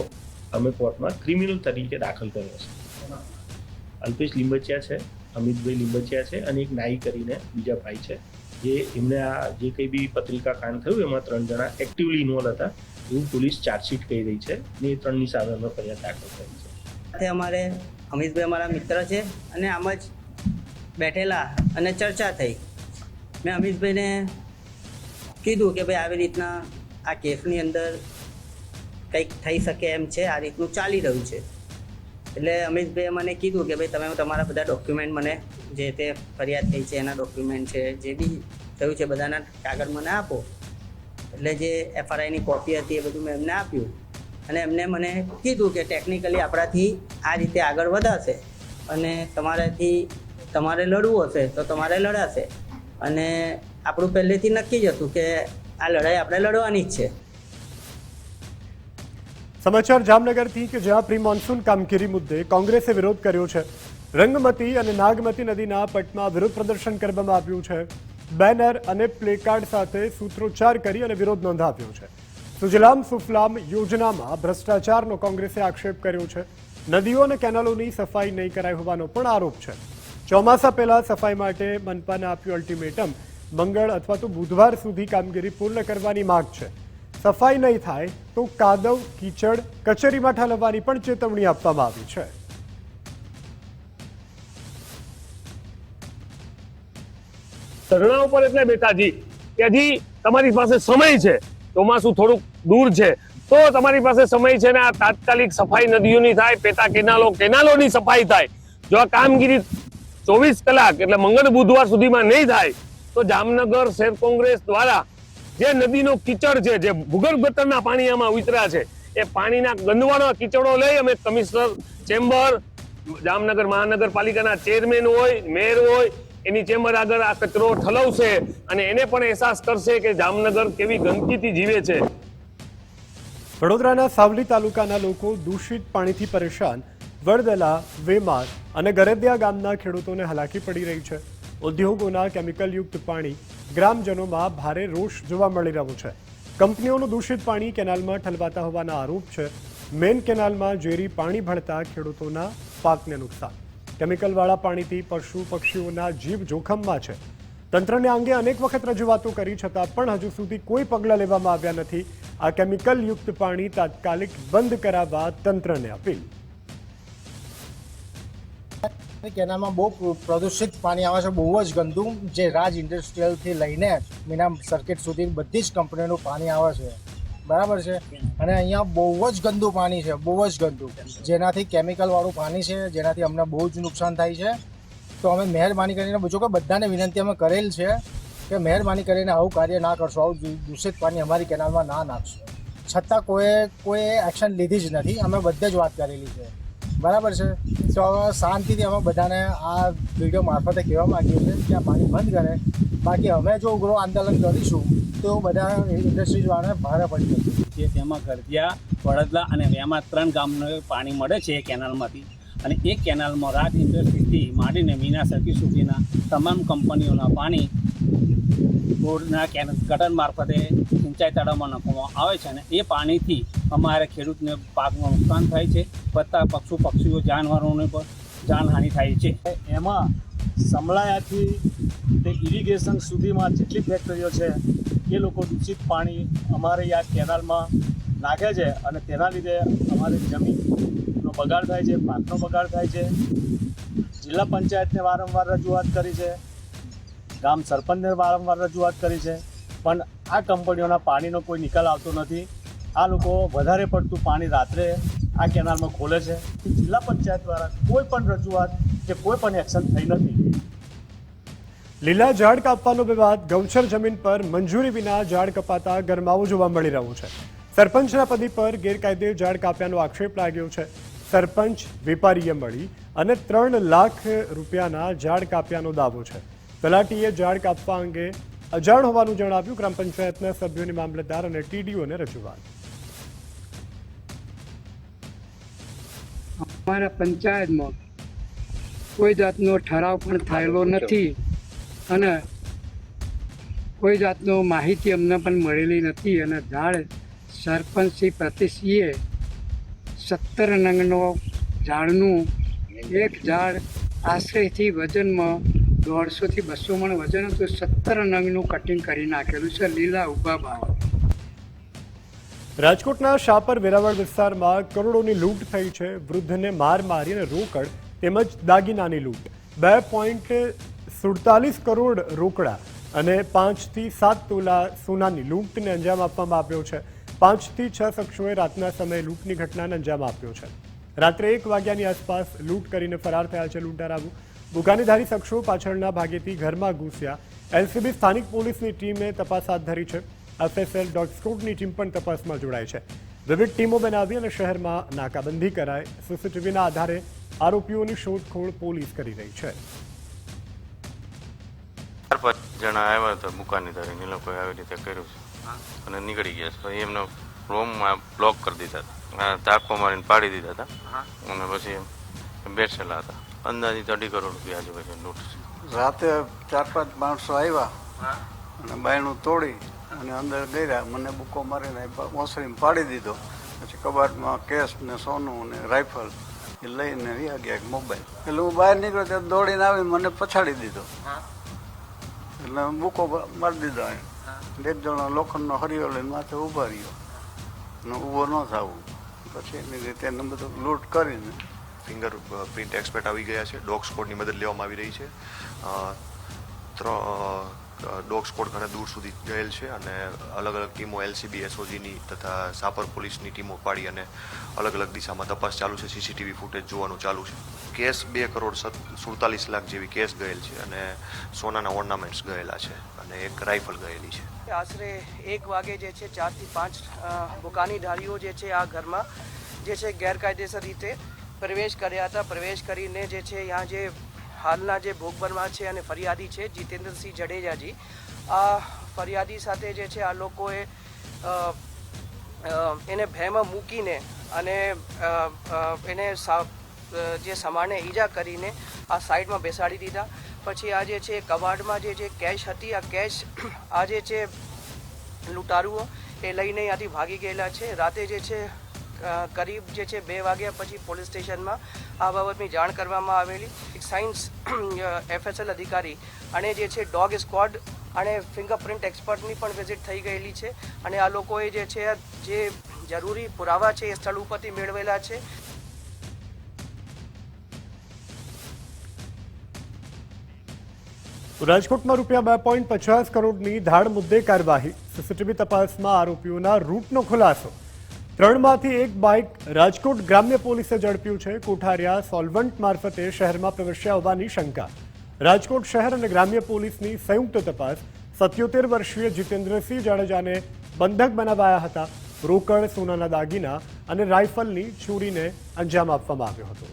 અમે કોર્ટમાં ક્રિમિનલ તરીકે દાખલ કર્યો છે. અલ્પેશ લિંબાચિયા છે, અમિતભાઈ લિંબાચિયા છે અને એક નાઈ કરીને બીજા ભાઈ છે જે એમને આ જે કંઈ બી પત્રિકા કાંડ થયું એમાં 3 જણા એક્ટિવલી ઇન્વોલ્વ હતા એવું પોલીસ ચાર્જશીટ કહી રહી છે અને એ 3ની સામે અમે ફરિયાદ દાખલ કરી છે. અમારે અમિતભાઈ અમારા મિત્ર છે અને આમ જ બેઠેલા અને ચર્ચા થઈ. મેં અમિતભાઈને કીધું કે ભાઈ આવી રીતના આ કેસની અંદર કંઈક થઈ શકે એમ છે, આ રીતનું ચાલી રહ્યું છે. એટલે અમિતભાઈએ મને કીધું કે ભાઈ તમે તમારા બધા ડોક્યુમેન્ટ મને જે તે ફરિયાદ થઈ છે એના ડોક્યુમેન્ટ છે, જે બી થયું છે બધાના કાગળ મને આપો. એટલે જે FRIની કોપી હતી એ બધું મેં એમને આપ્યું અને એમને મને કીધું કે ટેકનિકલી આપણાથી આ રીતે આગળ વધાશે અને તમારે લડવું હશે તો તમારે લડાશે. અને આપણું પહેલેથી નક્કી જ હતું કે આ લડાઈ આપણે લડવાની જ છે. સમાચાર જામનગરથી કે જ્યાં પ્રી મોન્સૂન કામગીરી મુદ્દે કોંગ્રેસે વિરોધ કર્યો છે. રંગમતી અને નાગમતી નદીના પટમાં વિરોધ પ્રદર્શન કરવામાં આવ્યું છે. બેનર અને પ્લેકાર્ડ સાથે સૂત્રોચ્ચાર કરી અને વિરોધ નોંધાવ્યો છે. સુજલામ સુફલામ યોજનામાં ભ્રષ્ટાચારનો કોંગ્રેસે આક્ષેપ કર્યો છે. નદીઓ અને કેનાલોની સફાઈ નહીં કરાઈ હોવાનો પણ આરોપ છે. ચોમાસા પહેલા સફાઈ માટે મનપાને આપ્યું અલ્ટિમેટમ. મંગળ અથવા તો બુધવાર સુધી કામગીરી પૂર્ણ કરવાની માંગ છે. સફાઈ નહીં થાય તો કાદવ કીચડ કચેરીમાં ઠાલવવાની પણ ચેતવણી આપવામાં આવી છે. ધરણા ઉપર એટલે બેઠા છીએ કે હજી તમારી પાસે સમય છે, ચોમાસું થોડુંક દૂર છે તો તમારી પાસે સમય છે ને આ તાત્કાલિક સફાઈ નદીઓની થાય, પેટા કેનાલોની સફાઈ થાય. જો આ કામગીરી 24 કલાક એટલે મંગળ બુધવાર સુધીમાં નહીં થાય તો જામનગર શહેર કોંગ્રેસ દ્વારા જે નદીનો કીચડ છે, જે ભૂગર્ભ ગટરના પાણી આમાં ઉતર્યા છે, એ પાણીના ગંદવાના કીચડો લઈ અમે કમિશનર ચેમ્બર, જામનગર મહાનગરપાલિકાના ચેરમેન હોય, મેયર હોય, એની ચેમ્બર આગળ આ કચરો ઠલવશે અને એને પણ અહેસાસ કરશે કે જામનગર કેવી ગંદકીથી જીવે છે. વડોદરાના સાવલી તાલુકાના લોકો દૂષિત પાણીથી પરેશાન. વડદલા, વેમાર અને ગરદિયા ગામના ખેડૂતોને હાલાકી પડી રહી છે. ઉદ્યોગોના કેમિકલયુક્ત પાણી ગ્રામજનોમાં ભારે રોષ જોવા મળી રહ્યો છે. કંપનીઓનું દૂષિત પાણી કેનાલમાં ઠલવાતા હોવાના આરોપ છે. મેન કેનાલમાં ઝેરી પાણી ભળતા ખેડૂતોના પાકને નુકસાન. કેમિકલવાળા પાણીથી પશુ પક્ષીઓના જીવ જોખમમાં છે. તંત્રને અંગે અનેક વખત રજૂઆતો કરી છતાં પણ હજુ સુધી કોઈ પગલાં લેવામાં આવ્યા નથી. આ કેમિકલયુક્ત પાણી તાત્કાલિક બંધ કરાવવા તંત્રને અપીલ. કેનાલમાં બહુ પ્રદૂષિત પાણી આવે છે, બહુ જ ગંદુ, જે રાજ ઇન્ડસ્ટ્રીયલથી લઈને મીના સર્કિટ સુધી બધી જ કંપનીઓનું પાણી આવે છે, બરાબર છે. અને અહીંયા બહુ જ ગંદુ પાણી છે, બહુ જ ગંદુ, જેનાથી કેમિકલવાળું પાણી છે, જેનાથી અમને બહુ જ નુકસાન થાય છે. તો અમે મહેરબાની કરીને જો કે બધાને વિનંતી અમે કરેલ છે કે મહેરબાની કરીને આવું કાર્ય ના કરશો, આવું દૂષિત પાણી અમારી કેનાલમાં ના નાખશો. છતાં કોઈ એક્શન લીધી જ નથી. અમે બધે જ વાત કરેલી છે, બરાબર છે. તો હવે શાંતિથી અમે બધાને આ વિડીયો મારફતે કહેવા માગીએ છીએ કે આ પાણી બંધ કરે. બાકી અમે જો ઉગ્ર આંદોલન કરીશું તો બધા ઇન્ડસ્ટ્રીઝવાળાને ભારે પડી જશે. તેમાં ગરદિયા, વડદલા અને વેમાં 3 ગામને પાણી મળે છે એ કેનાલમાંથી. અને એ કેનાલમાં રાજ ઇન્ડસ્ટ્રીથી માંડીને મીના સર્કિટ સુધીના તમામ કંપનીઓના પાણી રોડના ગટર મારફતે સિંચાઈ તળાવમાં નાખવામાં આવે છે. અને એ પાણીથી અમારે ખેડૂતને પાકમાં નુકસાન થાય છે, વત્તા પક્ષીઓ જાનવરોને પણ જાનહાનિ થાય છે. એમાં સમલાયાથી તે ઇરિગેશન સુધીમાં જેટલી ફેક્ટરીઓ છે એ લોકો દૂષિત પાણી અમારે આ કેનાલમાં નાખે છે અને તેના લીધે અમારી જમીનનો બગાડ થાય છે, પાકનો બગાડ થાય છે. જિલ્લા પંચાયતને વારંવાર રજૂઆત કરી છે, ગામ સરપંચને વારંવાર રજૂઆત કરી છે, પણ આ કંપનીઓના પાણીનો કોઈ નિકાલ આવતો નથી. આ લોકો વધારે પડતું પાણી રાત્રે આ કેનાલમાં ખોલે છે. જિલ્લા પંચાયત દ્વારા કોઈ પણ રજૂઆત કે કોઈ પણ એક્શન થઈ નથી. લીલા ઝાડ કાપવાનો વિવાદ. ગૌચર જમીન પર મંજૂરી વિના ઝાડ કપાતા ગરમાવો જોવા મળી રહ્યો છે. સરપંચના પદ પર ગેરકાયદે ઝાડ કાપ્યાનો આક્ષેપ લાગ્યો છે. સરપંચ વેપારીએ મળી અને 3 લાખ રૂપિયાના ઝાડ કાપ્યાનો દાવો છે. તલાટીએ ઝાડ કાપવા અંગે અજાણ હોવાનું જણાવ્યું. ગ્રામ પંચાયતના સભ્યોની મામલતદાર અને ટીડીઓને રજૂઆત. અમારા પંચાયતમાં કોઈ જાતનો ઠરાવ પણ થયેલો નથી અને કોઈ જાતનો માહિતી અમને પણ મળેલી નથી. અને ઝાડ સરપંચ શ્રી પ્રતિશીએ 17 નંગનો ઝાડનું એક ઝાડ આશરેથી વજનમાં 150 થી 200 મણ વજન હતું, 17 નંગનું કટિંગ કરી નાખેલું છે લીલા ઊભા ભાવ. રાજકોટના શાપર વેરાવળ વિસ્તારમાં કરોડોની લૂંટ થઈ છે. વૃદ્ધને માર મારી અને રોકડ તેમજ દાગીનાની લૂંટ. 2.47 કરોડ રોકડા અને 5 થી 7 તોલા સોનાની લૂંટને અંજામ આપવામાં આવ્યો છે. 5 થી 6 શખ્સોએ રાતના સમયે લૂંટની ઘટનાને અંજામ આપ્યો છે. રાત્રે 1 વાગ્યાની આસપાસ લૂંટ કરીને ફરાર થયા છે લૂંટારાઓ. બુકાનીધારી શખ્સો પાછળના ભાગેથી ઘરમાં ઘૂસ્યા. એલસીબી સ્થાનિક પોલીસની ટીમે તપાસ હાથ ધરી છે. FSL ડોગ સ્કોડની ટીમ પણ તપાસમાં જોડાઈ છે. વિવિધ ટીમો બનાવી અને શહેરમાં નાકાબંધી કરાય. સીસીટીવીના આધારે આરોપીઓની શોધખોળ પોલીસ કરી રહી છે. 4-5 જણા આવ્યા હતા બુકાનીધારી, એ લોકોએ આવી રીતે કર્યું છે અને નીકળી ગયા છે. એમને રૂમમાં બ્લોક કરી દીધા હતા, ધાકો મારીને પાડી દીધા હતા અને પછી બેઠેલા હતા. અંદાજિત 2.5 કરોડ રૂપિયા આજુબાજુ લૂંટ છે. રાતે 4-5 માણસો આવ્યા અને બાયણું તોડી અને અંદર ગયા. મને બુકો મારીને ઓસરીમાં પાડી દીધો. પછી કબાટમાં કેશ ને સોનું ને રાઇફલ એ લઈને રહ્યા ગયા, એક મોબાઈલ. એટલે હું બહાર નીકળ્યો ત્યારે દોડીને આવી મને પછાડી દીધો. એટલે બુકો મારી દીધો. એક જણો લોખંડનો હરિયો લઈને માથે ઊભા રહ્યો અને ઊભો ન થવું. પછી એની રીતે એને બધું લૂંટ કરીને ફિંગર પ્રિન્ટ એક્સપર્ટ આવી ગયા છે. ડોગ સ્કોડની મદદ લેવામાં આવી રહી છે. ડોગ સ્કોડ ઘણા દૂર સુધી ગયેલ છે અને અલગ અલગ ટીમો LCB SOGની તથા સાપર પોલીસની ટીમો પાડી અને અલગ અલગ દિશામાં તપાસ ચાલુ છે. CCTV ફૂટેજ જોવાનું ચાલુ છે. કેસ 2,47,00,000 જેવી કેસ ગયેલ છે અને સોનાના ઓર્નામેન્ટ્સ ગયેલા છે અને એક રાઇફલ ગયેલી છે. આશરે 1 વાગે જે છે 4 થી 5 બુકાનીધારીઓ જે છે આ ઘરમાં જે છે ગેરકાયદેસર રીતે પ્રવેશ કર્યા હતા. પ્રવેશ કરીને જે છે यहाँ જે હાલના જે ભોગ બનવા છે અને ફરિયાદી છે જીતેન્દ્રસિંહ જડેજાજી, આ ફરિયાદી સાથે જે છે આ લોકોએ એને ભયમાં મૂકીને અને એને જે સામાન્ય ઈજા કરીને આ સાઈડમાં બેસાડી દીધા. પછી આ જે છે કબાટમાં જે કેશ હતી, આ કેશ આ જે છે લૂંટારુઓ એ લઈને અહીંયાથી ભાગી ગયેલા છે. રાતે જે છે કરીબ જે છે 2 વાગ્યા પછી પોલીસ સ્ટેશનમાં આ બાબતની જાણ કરવામાં આવેલી. સાયન્સ FSL અધિકારી અને જે છે ડોગ સ્ક્વોડ અને ફિંગરપ્રિન્ટ એક્સપર્ટની પણ વિઝિટ થઈ ગયેલી છે અને આ લોકોએ જે છે જે જરૂરી પુરાવા છે એ સ્થળ ઉપરથી મેળવેલા છે. રાજકોટમાં રૂપિયા 2.50 કરોડની ધાડ મુદ્દે કાર્યવાહી. CCTV તપાસમાં આરોપીઓના રૂટનો ખુલાસો. 3માંથી 1 બાઇક રાજકોટ ગ્રામ્ય પોલીસે ઝડપ્યું છે. કોઠારિયા સોલ્વન્ટ મારફતે શહેરમાં પ્રવેશ્યા હોવાની શંકા. રાજકોટ શહેર અને ગ્રામ્ય પોલીસની સંયુક્ત તપાસ. 77 વર્ષીય જીતેન્દ્રસિંહ જાડેજાને બંધક બનાવાયા હતા. રોકડ, સોનાના દાગીના અને રાઇફલની ચોરીને અંજામ આપવામાં આવ્યો હતો.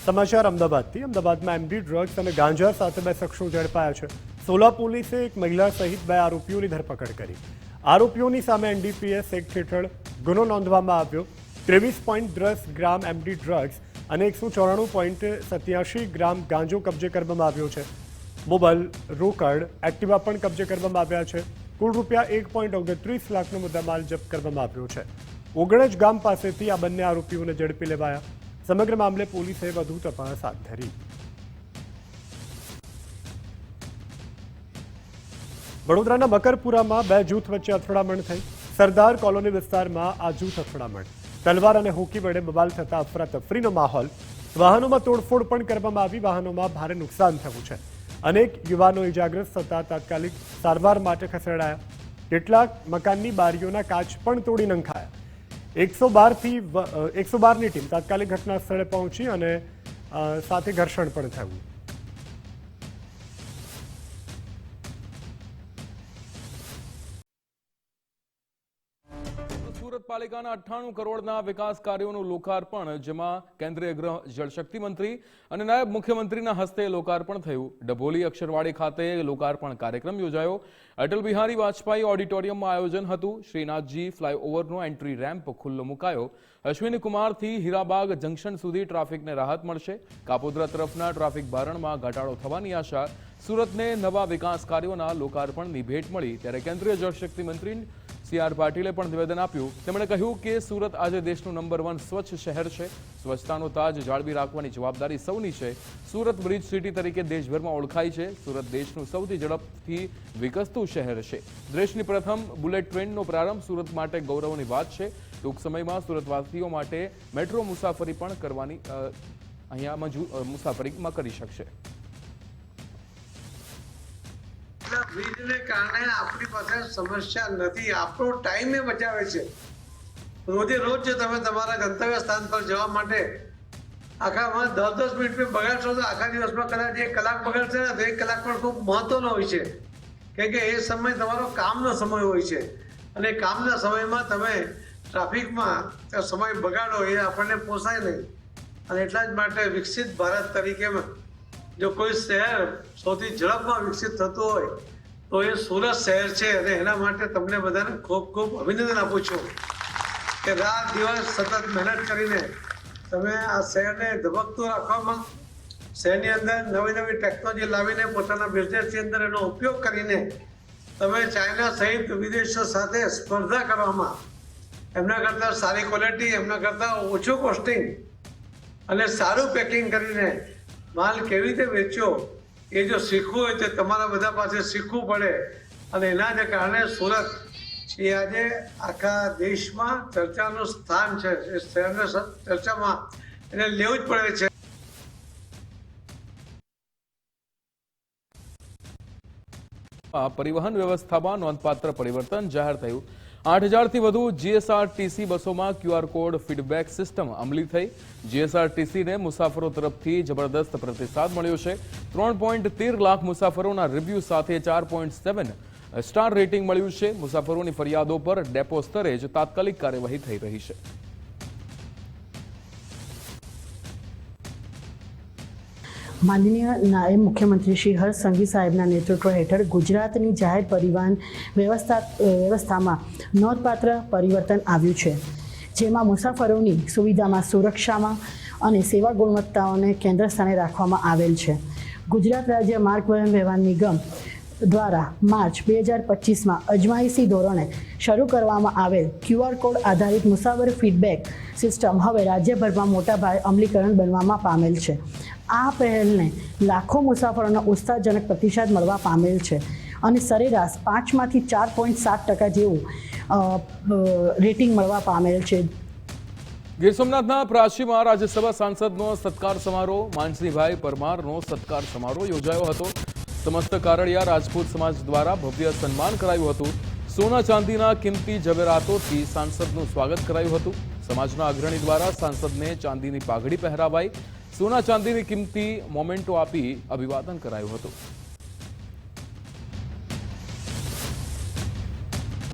સમાચાર અમદાવાદથી. અમદાવાદમાં MD ડ્રગ્સ અને ગાંજા સાથે 2 શખ્સો ઝડપાયા છે. સોલા પોલીસે એક મહિલા સહિત 2 આરોપીઓની ધરપકડ કરી. આરોપીઓની સામે NDPS એક્ટ હેઠળ ગુનો નોંધવામાં આવ્યો. 23.10 ગ્રામ MD ડ્રગ્સ અને 194.87 ગ્રામ ગાંજો કબજે કરવામાં આવ્યો છે. મોબાઈલ, રોકડ, એક્ટિવા પણ કબજે કરવામાં આવ્યા છે. કુલ રૂપિયા 1.29 લાખનો મુદ્દામાલ જપ્ત કરવામાં આવ્યો છે. ઓગણજ ગામ પાસેથી આ બંને આરોપીઓને ઝડપી લેવાયા. સમગ્ર મામલે પોલીસે વધુ તપાસ હાથ ધરી. વડોદરાના મકરપુરામાં 2 જૂથ વચ્ચે અથડામણ થઈ. સરદાર કોલોની વિસ્તારમાં આ જૂથ અથડામણ. તલવાર અને હોકી વડે બબાલ થતા અફરાતફરીનો માહોલ. વાહનોમાં તોડફોડ પણ કરવામાં આવી. વાહનોમાં ભારે નુકસાન થયું છે. અનેક યુવાનો ઇજાગ્રસ્ત થતા તાત્કાલિક સારવાર માટે ખસેડાયા. કેટલાક મકાનની બારીઓના કાચ પણ તોડી નંખાયા. 112ની ટીમ તાત્કાલિક ઘટના સ્થળે પહોંચી અને સાથે ઘર્ષણ પણ થયું. સુરત પાલિકાના 98 કરોડના વિકાસ કાર્યોનું લોકાર્પણ, જેમાં કેન્દ્રીય ગૃહ જળશક્તિ મંત્રી અને નાયબ મુખ્યમંત્રીના હસ્તે લોકાર્પણ થયું. ડભોલી અક્ષરવાડી ખાતે લોકાર્પણ કાર્યક્રમ યોજાયો. અટલ બિહારી વાજપેયી ઓડિટોરિયમમાં આયોજન હતું. શ્રીનાથજી ફ્લાયઓવરનો એન્ટ્રી રેમ્પ ખુલ્લો મુકાયો. અશ્વિની કુમારથી હીરાબાગ જંકશન સુધી ટ્રાફિકને રાહત મળશે. કાપોદ્રા તરફના ટ્રાફિક ભારણમાં ઘટાડો થવાની આશા. સુરતને નવા વિકાસ કાર્યોના લોકાર્પણની ભેટ મળી ત્યારે કેન્દ્રીય જળશક્તિ મંત્રી CR પાટીલે પણ નિવેદન આપ્યું. તેમણે કહ્યું કે સુરત આજે દેશનું નંબર 1 સ્વચ્છ શહેર છે. સ્વચ્છતાનો તાજ જાળવી રાખવાની જવાબદારી સૌની છે. સુરત બ્રિજ સિટી તરીકે દેશભરમાં ઓળખાય છે. સુરત દેશનું સૌથી ઝડપથી વિકસતું શહેર છે. દેશની પ્રથમ બુલેટ ટ્રેનનો પ્રારંભ સુરત માટે ગૌરવની વાત છે. ટૂંક સમયમાં સુરતવાસીઓ માટે મેટ્રો મુસાફરી પણ કરવાની અહીંયા મુસાફરીમાં કરી શકશે. બ્રિજને કારણે આપણી પાસે સમસ્યા નથી. આપણો ટાઈમ એ બચાવે છે. રોજે રોજ જે તમે તમારા ગંતવ્ય સ્થાન પર જવા માટે આખામાં 10-10 મિનિટ બગાડશો તો આખા દિવસમાં કદાચ 1 કલાક બગાડશે ને તો 1 કલાક પણ ખૂબ મહત્વનો હોય છે. કેમ કે એ સમય તમારો કામનો સમય હોય છે અને કામના સમયમાં તમે ટ્રાફિકમાં સમય બગાડો એ આપણને પોસાય નહીં. અને એટલા જ માટે વિકસિત ભારત તરીકેમાં જો કોઈ શહેર સૌથી ઝડપમાં વિકસિત થતું હોય તો એ સુરત શહેર છે. અને એના માટે તમને બધાને ખૂબ ખૂબ અભિનંદન આપું છું કે રાત દિવસ સતત મહેનત કરીને તમે આ શહેરને ધબકતું રાખવામાં, શહેરની અંદર નવી નવી ટેકનોલોજી લાવીને પોતાના બિઝનેસની અંદર એનો ઉપયોગ કરીને તમે ચાઇના સહિત વિદેશો સાથે સ્પર્ધા કરવામાં, એમના કરતાં સારી ક્વોલિટી, એમના કરતાં ઓછું કોસ્ટિંગ અને સારું પેકિંગ કરીને માલ કેવી રીતે વેચ્યો એ જો શીખવું હોય તો તમારા બધા પાસે શીખવું પડે. અને એના જ કારણે સુરત એ આજે આખા દેશમાં ચર્ચાનું સ્થાન છે. એ શહેરના ચર્ચામાં એને લેવું જ પડે છે. પરિવહન વ્યવસ્થામાં નોંધપાત્ર પરિવર્તન જાહેર થયું. 8000થી વધુ જીએસઆરટીસી બસોમાં QR કોડ ફીડબેક સિસ્ટમ અમલી થઈ. જીએસઆરટીસીને મુસાફરો તરફથી જબરદસ્ત પ્રતિસાદ મળ્યો છે. 3.13 લાખ મુસાફરોના રિવ્યુ સાથે 4.7 સ્ટાર રેટિંગ મળ્યું છે. મુસાફરોની ફરિયાદો પર ડેપો સ્તરે જ તાત્કાલિક કાર્યવાહી થઈ રહી છે. માનનીય નાયબ મુખ્યમંત્રી શ્રી હર્ષ સંઘવી સાહેબના નેતૃત્વ હેઠળ ગુજરાતની જાહેર પરિવહન વ્યવસ્થામાં નોંધપાત્ર પરિવર્તન આવ્યું છે, જેમાં મુસાફરોની સુવિધામાં, સુરક્ષામાં અને સેવા ગુણવત્તાઓને કેન્દ્ર સ્થાને રાખવામાં આવેલ છે. ગુજરાત રાજ્ય માર્ગ વાહન વ્યવહાર નિગમ દ્વારા માર્ચ 2025માં અજમાયશી ધોરણે શરૂ કરવામાં આવેલ QR કોડ આધારિત મુસાફર ફીડબેક સિસ્ટમ હવે રાજ્યભરમાં મોટા પાયે અમલીકરણ બનવામાં પામેલ છે. આ પહેલને લાખો મુસાફરોનો ઉત્સાહજનક પ્રતિસાદ મળવા પામેલ છે અને સરેરાશ 5માંથી 4.7% જેવું રેટિંગ મળવા પામેલ છે. ગીર સોમનાથના પ્રાચીમાં રાજ્યસભા સાંસદનો સત્કાર સમારોહ, માનસીભાઈ પરમારનો સત્કાર સમારોહ યોજાયો હતો. સમસ્ત કારડિયા રાજપૂત સમાજ દ્વારા ભવ્ય સન્માન કરાયું હતું. સોના ચાંદીના કિંમતી ઝવેરાતોથી સાંસદનું સ્વાગત કરાયું હતું. સમાજના અગ્રણી દ્વારા સાંસદને ચાંદીની પાઘડી પહેરાવાઈ, સોના ચાંદીની કિંમતી મોમેન્ટો આપી અભિવાદન કરાયું હતું.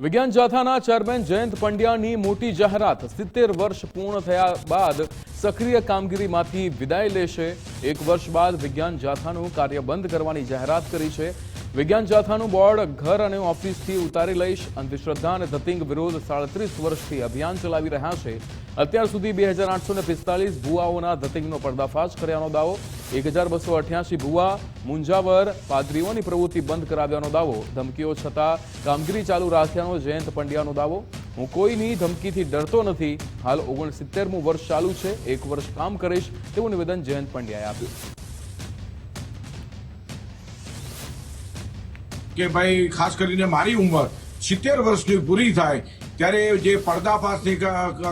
વિજ્ઞાન જાથાના ચેરમેન જયંત પંડ્યાની મોટી જાહેરાત. 70 વર્ષ પૂર્ણ થયા બાદ સક્રિય કામગીરીમાંથી વિદાય લેશે. 1 વર્ષ બાદ વિજ્ઞાન જાથાનું કાર્ય બંધ કરવાની જાહેરાત કરી છે. વિજ્ઞાન જાથાનું બોર્ડ ઘર અને ઓફિસથી ઉતારી લઈશ. અંધશ્રદ્ધા અને ધતિંગ વિરોધ 37 વર્ષથી અભિયાન ચલાવી રહ્યા છે. અત્યાર સુધી 2845 ભુવાઓના ધતિંગનો પર્દાફાશ કર્યાનો દાવો. 1288 ભુવા, મુંજાવર, પાદરીઓની પ્રવૃત્તિ બંધ કરાવ્યાનો દાવો. ધમકીઓ છતાં કામગીરી ચાલુ રાખ્યાનો જયંત પંડ્યાનો દાવો. હું કોઈની ધમકીથી ડરતો નથી. હાલ 69મું વર્ષ ચાલુ છે. 1 વર્ષ કામ કરીશ તેવું નિવેદન જયંત પંડ્યાએ આપ્યું. કે ભાઈ ખાસ કરીને મારી ઉંમર 70 વર્ષની પૂરી થાય ત્યારે જે પર્દાફાશની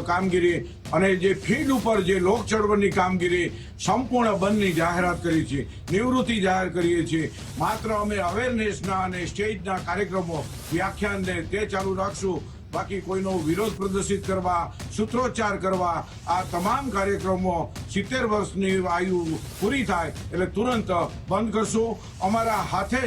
કામગીરી અને જે ફિલ્ડ ઉપર જે લોક ચળવળની કામગીરી સંપૂર્ણ બંધની જાહેરાત કરી છે, નિવૃત્તિ જાહેર કરીએ છીએ. માત્ર અમે અવેરનેસના અને સ્ટેજના કાર્યક્રમો, વ્યાખ્યાનને તે ચાલુ રાખશું. બાકી કોઈનો વિરોધ પ્રદર્શિત કરવા, સૂત્રોચ્ચાર કરવા, આ તમામ કાર્યક્રમો 70 વર્ષની આયુ પૂરી થાય એટલે તુરંત બંધ કરશું. અમારા હાથે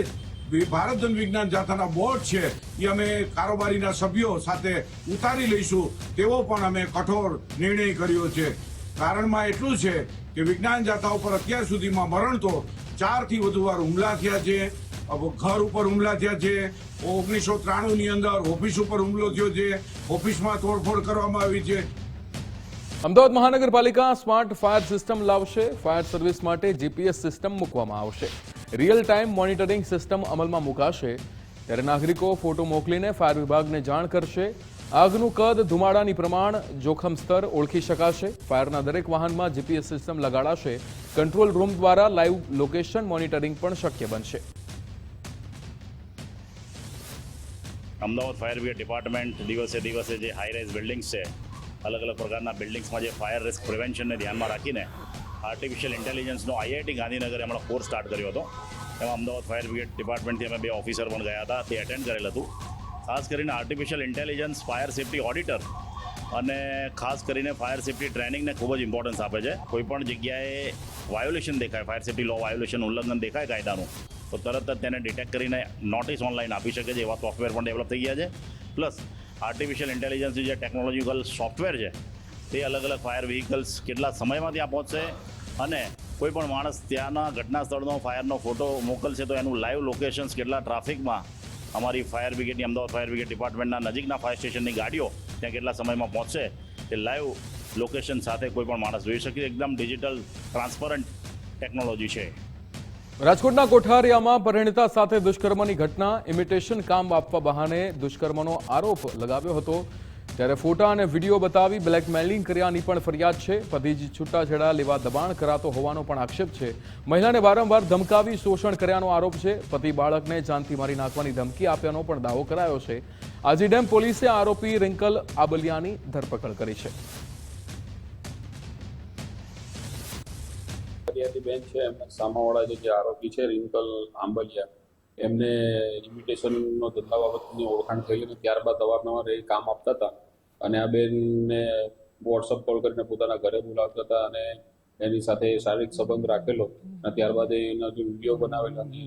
જ ભારત જન વિજ્ઞાન જાથાના બોર્ડ છે એ અમે કારોબારીના સભ્યો સાથે ઉતારી લઈશું તેવો પણ અમે કઠોર નિર્ણય કર્યો છે. કારણમાં એટલું છે કે વિજ્ઞાન જાથા ઉપર અત્યાર સુધીમાં મરણ તો 4થી વધુ વાર હુમલા થયા છે. ઘર ઉપર હુમલા થયા છે. 1993ની અંદર ઓફિસ ઉપર હુમલો થયો છે. ઓફિસમાં તોડફોડ કરવામાં આવી છે. અમદાવાદ મહાનગરપાલિકા સ્માર્ટ ફાયર સિસ્ટમ લાવશે. ફાયર સર્વિસ માટે GPS સિસ્ટમ મૂકવામાં આવશે. રિયલ ટાઈમ મોનિટરિંગ સિસ્ટમ અમલમાં મુકાશે. ત્યારે નાગરિકો ફોટો મોકલીને ફાયર વિભાગને જાણ કરશે. આગનું કદ, ધુમાડાની પ્રમાણ, જોખમ સ્તર ઓળખી શકાશે. ફાયરના દરેક વાહનમાં GPS સિસ્ટમ લગાડાશે. કંટ્રોલ રૂમ દ્વારા લાઈવ લોકેશન મોનિટરિંગ પણ શક્ય બનશે. અમદાવાદ ફાયર બ્રિગેડ ડિપાર્ટમેન્ટ દિવસે દિવસે જે હાઈ રાઇઝ બિલ્ડિંગ્સ છે, અલગ અલગ પ્રકારના બિલ્ડિંગ્સમાં જે ફાયર રિસ્ક પ્રિવેન્શનને ધ્યાનમાં રાખીને આર્ટિફિશિયલ ઇન્ટેલિજન્સનો IIT ગાંધીનગરે હમણાં કોર્સ સ્ટાર્ટ કર્યો હતો. એમાં અમદાવાદ ફાયર બ્રિગેડ ડિપાર્ટમેન્ટથી અમે 2 ઓફિસર પણ ગયા હતા, તે એટેન્ડ કરેલ હતું. ખાસ કરીને artificial intelligence fire safety auditor અને ખાસ કરીને ફાયર સેફ્ટી ટ્રેનિંગને ખૂબ જ ઇમ્પોર્ટન્સ આપે છે. કોઈપણ જગ્યાએ વાયોલેશન દેખાય, ફાયર સેફ્ટી લો વાયોલેશન, ઉલ્લંઘન દેખાય કાયદાનું, તો તરત જ તેને ડિટેક્ટ કરીને નોટિસ ઓનલાઈન આપી શકે છે. એવા સોફ્ટવેર પણ ડેવલપ થઈ ગયા છે. પ્લસ આર્ટિફિશિયલ ઇન્ટેલિજન્સની જે ટેકનોલોજીકલ સોફ્ટવેર છે તે અલગ અલગ ફાયર વ્હીકલ્સ કેટલા સમયમાં ત્યાં પહોંચશે અને કોઈ પણ માણસ ત્યાંના ઘટના સ્થળનો ફાયરનો ફોટો મોકલશે તો એનું લાઈવ લોકેશન્સ કેટલા ટ્રાફિકમાં અમારી ફાયર બ્રિગેડની, અમદાવાદ ફાયર બ્રિગેડ ડિપાર્ટમેન્ટના નજીકના ફાયર સ્ટેશનની ગાડીઓ ત્યાં કેટલા સમયમાં પહોંચશે તે લાઈવ લોકેશન સાથે કોઈ પણ માણસ જોઈ શકે. એકદમ ડિજિટલ ટ્રાન્સપરન્ટ ટેકનોલોજી છે. રાજકોટના કોઠારિયામાં પરિણીતા સાથે દુષ્કર્મની ઘટના. ઇમિટેશન કામ આપવા બહાને દુષ્કર્મનો આરોપ લગાવ્યો હતો. ત્યારે ફોટા અને વિડીયો બતાવી બ્લેકમેલિંગ કર્યાની પણ ફરિયાદ છે. પતિ છૂટાછેડા લેવા દબાણ કરાતો હોવાનો પણ આક્ષેપ છે. મહિલાને વારંવાર ધમકાવી શોષણ કર્યાનો આરોપ છે. પતિ બાળકને જાનથી મારી નાખવાની ધમકી આપ્યાનો પણ દાવો કરાયો છે. આજીડેમ પોલીસે આરોપી રિંકલ આબલિયાની ધરપકડ કરી છે. ફરિયાદી બેન છે, સામાવાળા જે આરોપી છે રિંકલ આંબલિયા, એમને ઇમિટેશનનો ધંધા બાબતની ઓળખાણ થયેલી અને ત્યારબાદ અવારનવાર એ કામ આપતા હતા અને આ બેનને વોટ્સઅપ કોલ કરીને પોતાના ઘરે બોલાવતા હતા અને એની સાથે શારીરિક સંબંધ રાખેલો અને ત્યારબાદ એના જે વિડીયો બનાવેલા અને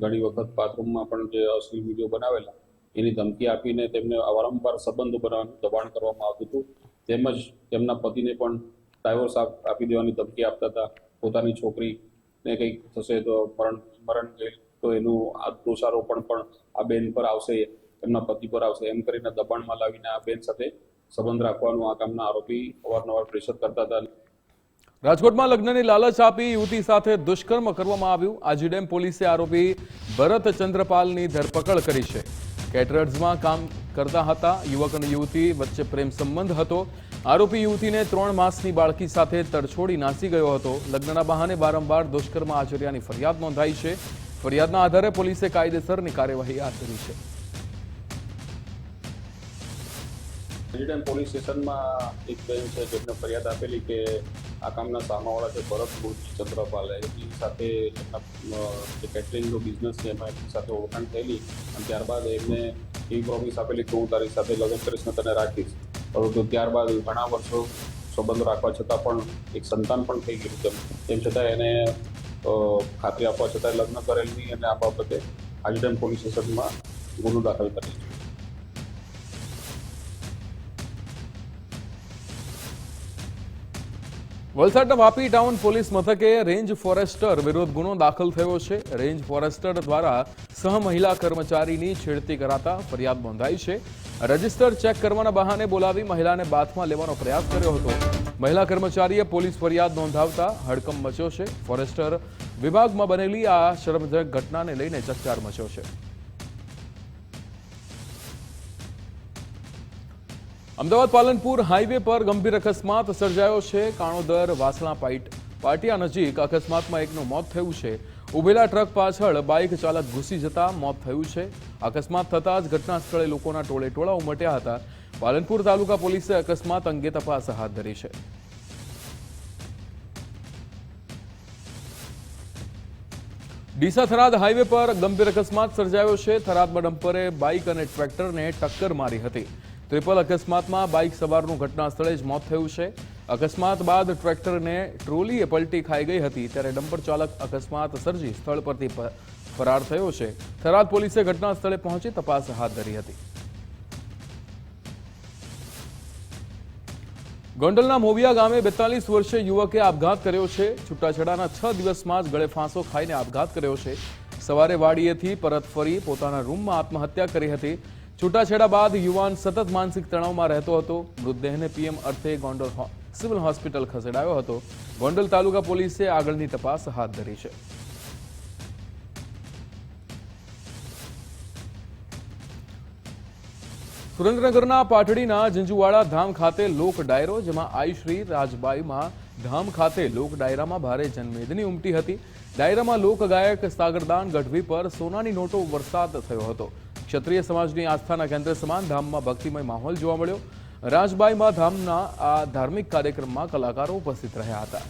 ઘણી વખત બાથરૂમમાં પણ જે અશ્લીલ વિડીયો બનાવેલા એની ધમકી આપીને તેમને વારંવાર સંબંધો બનાવવાનું દબાણ કરવામાં આવતું હતું તેમજ તેમના પતિને પણ ડાયવોર્સ આપી દેવાની ધમકી આપતા હતા. પોતાની છોકરીને કંઈક થશે તો મરણ ગયેલ તો એનું આ દોષારોપણ પણ આ બેન પર આવશે, એમના પતિ પર આવશે એમ કરીને દબાણમાં લાવીને આ બેન સાથે સંબંધ રાખવાનું આ કામના આરોપી અવારનવાર પ્રેશર કરતા હતા. રાજકોટમાં લગ્નની લાલચ આપી યુવતી સાથે દુષ્કર્મ કરવામાં આવ્યું. આજીડેમ પોલીસે આરોપી ભરત ચંદ્રપાલની ધરપકડ કરી છે. કેટરર્સમાં કામ કરતા હતા. યુવક અને યુવતી વચ્ચે પ્રેમ સંબંધ હતો. આરોપી યુવતીને 3 માસની બાળકી સાથે તડછોડી નાસી ગયો હતો. લગ્નના બહાને વારંવાર દુષ્કર્મ આચર્યાની ફરિયાદ નોંધાઈ છે. ફરિયાદના આધારે પોલીસે કાયદેસરની કાર્યવાહી હાથ ધરી છે. આજીડેમ પોલીસ સ્ટેશનમાં એક બેન છે જેમને ફરિયાદ આપેલી કે આ કામના સામાવાળા છે ભરત ચંદ્રપાલ, એની સાથે એમના જે કેટરિંગનો બિઝનેસ છે એમાં એમની સાથે ઓળખાણ થયેલી અને ત્યારબાદ એમને એવી પ્રોમિસ આપેલી કે હું તારી સાથે લગ્ન કરીશ ને તને રાખીશ. પરંતુ ત્યારબાદ ઘણા વર્ષો સંબંધ રાખવા છતાં પણ એક સંતાન પણ થઈ ગયું તેમ છતાં એને ખાતરી આપવા છતાં લગ્ન કરેલ નહીં અને આ બાબતે આજીડેમ પોલીસ સ્ટેશનમાં ગુનો દાખલ કરેલ છે. વલસાડના વાપી ટાઉન પોલીસ મથકે રેન્જ ફોરેસ્ટર વિરુદ્ધ ગુનો દાખલ થયો છે. રેન્જ ફોરેસ્ટર દ્વારા સહ મહિલા કર્મચારીની છેડતી કરાતા ફરિયાદ નોંધાઈ છે. રજિસ્ટર ચેક કરવાના બહાને બોલાવી મહિલાને બાથમાં લેવાનો પ્રયાસ કર્યો હતો. મહિલા કર્મચારીએ પોલીસ ફરિયાદ નોંધાવતા હડકંપ મચ્યો છે. ફોરેસ્ટર વિભાગમાં બનેલી આ શરમજનક ઘટનાને લઈને ચકચાર મચ્યો છે. અમદાવાદ પાલનપુર હાઈવે પર ગંભીર અકસ્માત સર્જાયો છે. કાણોદર વાસણા પાટિયા નજીક અકસ્માતમાં એકનું મોત થયું છે. ઉભેલા ટ્રક પાછળ બાઇક ચાલક ઘૂસી જતા મોત થયું છે. અકસ્માત થતાં જ ઘટના સ્થળે લોકોના ટોળેટોળા ઉમટ્યા હતા. પાલનપુર તાલુકા પોલીસે અકસ્માત અંગે તપાસ હાથ ધરી છે. ડીસા થરાદ હાઈવે પર ગંભીર અકસ્માત સર્જાયો છે. થરાદમાં ડમ્પરે બાઇક અને ટ્રેક્ટરને ટક્કર મારી હતી. ટ્રિપલ અકસ્માતમાં બાઇક સવારનું ઘટના સ્થળે જ મોત થયું છે. અકસ્માત બાદ ટ્રેક્ટરને ટ્રોલીએ પલટી ખાઈ ગઈ હતી ત્યારે ડમ્પર ચાલક અકસ્માત સર્જી સ્થળ પરથી ફરાર થયો છે. થરાદ પોલીસે ઘટના સ્થળે પહોંચી તપાસ હાથ ધરી હતી. ગોંડલના મોવિયા ગામે 42 વર્ષીય યુવકે આપઘાત કર્યો છે. છૂટાછેડાના 6 દિવસમાં જ ગળે ફાંસો ખાઈને આપઘાત કર્યો છે. સવારે વાડીએથી પરત ફરી પોતાના રૂમમાં આત્મહત્યા કરી હતી. છૂટાછેડા બાદ યુવાન સતત માનસિક તણાવમાં રહેતો હતો. મૃતદેહને પીએમ અર્થે ગોંડલ સિવિલ હોસ્પિટલ ખસેડાયો હતો. ગોંડલ તાલુકા પોલીસે આગળની તપાસ હાથ ધરી છે. સુરેન્દ્રનગરના પાટડીના જંજુવાડા ધામ ખાતે લોક ડાયરો, જેમાં આઈ શ્રી રાજબાઈમાં ધામ ખાતે લોક ડાયરામાં ભારે જનમેદની ઉમટી હતી. ડાયરામાં લોકગાયક સાગરદાન ગઢવી પર સોનાની નોટો વરસાદ થયો હતો. ક્ષત્રિય સમાજની આસ્થાના કેન્દ્ર સમાન ધામમાં ભક્તિમય માહોલ જોવા મળ્યો. રાજબાઈમાં ધામના આ ધાર્મિક કાર્યક્રમમાં કલાકારો ઉપસ્થિત રહ્યા હતા.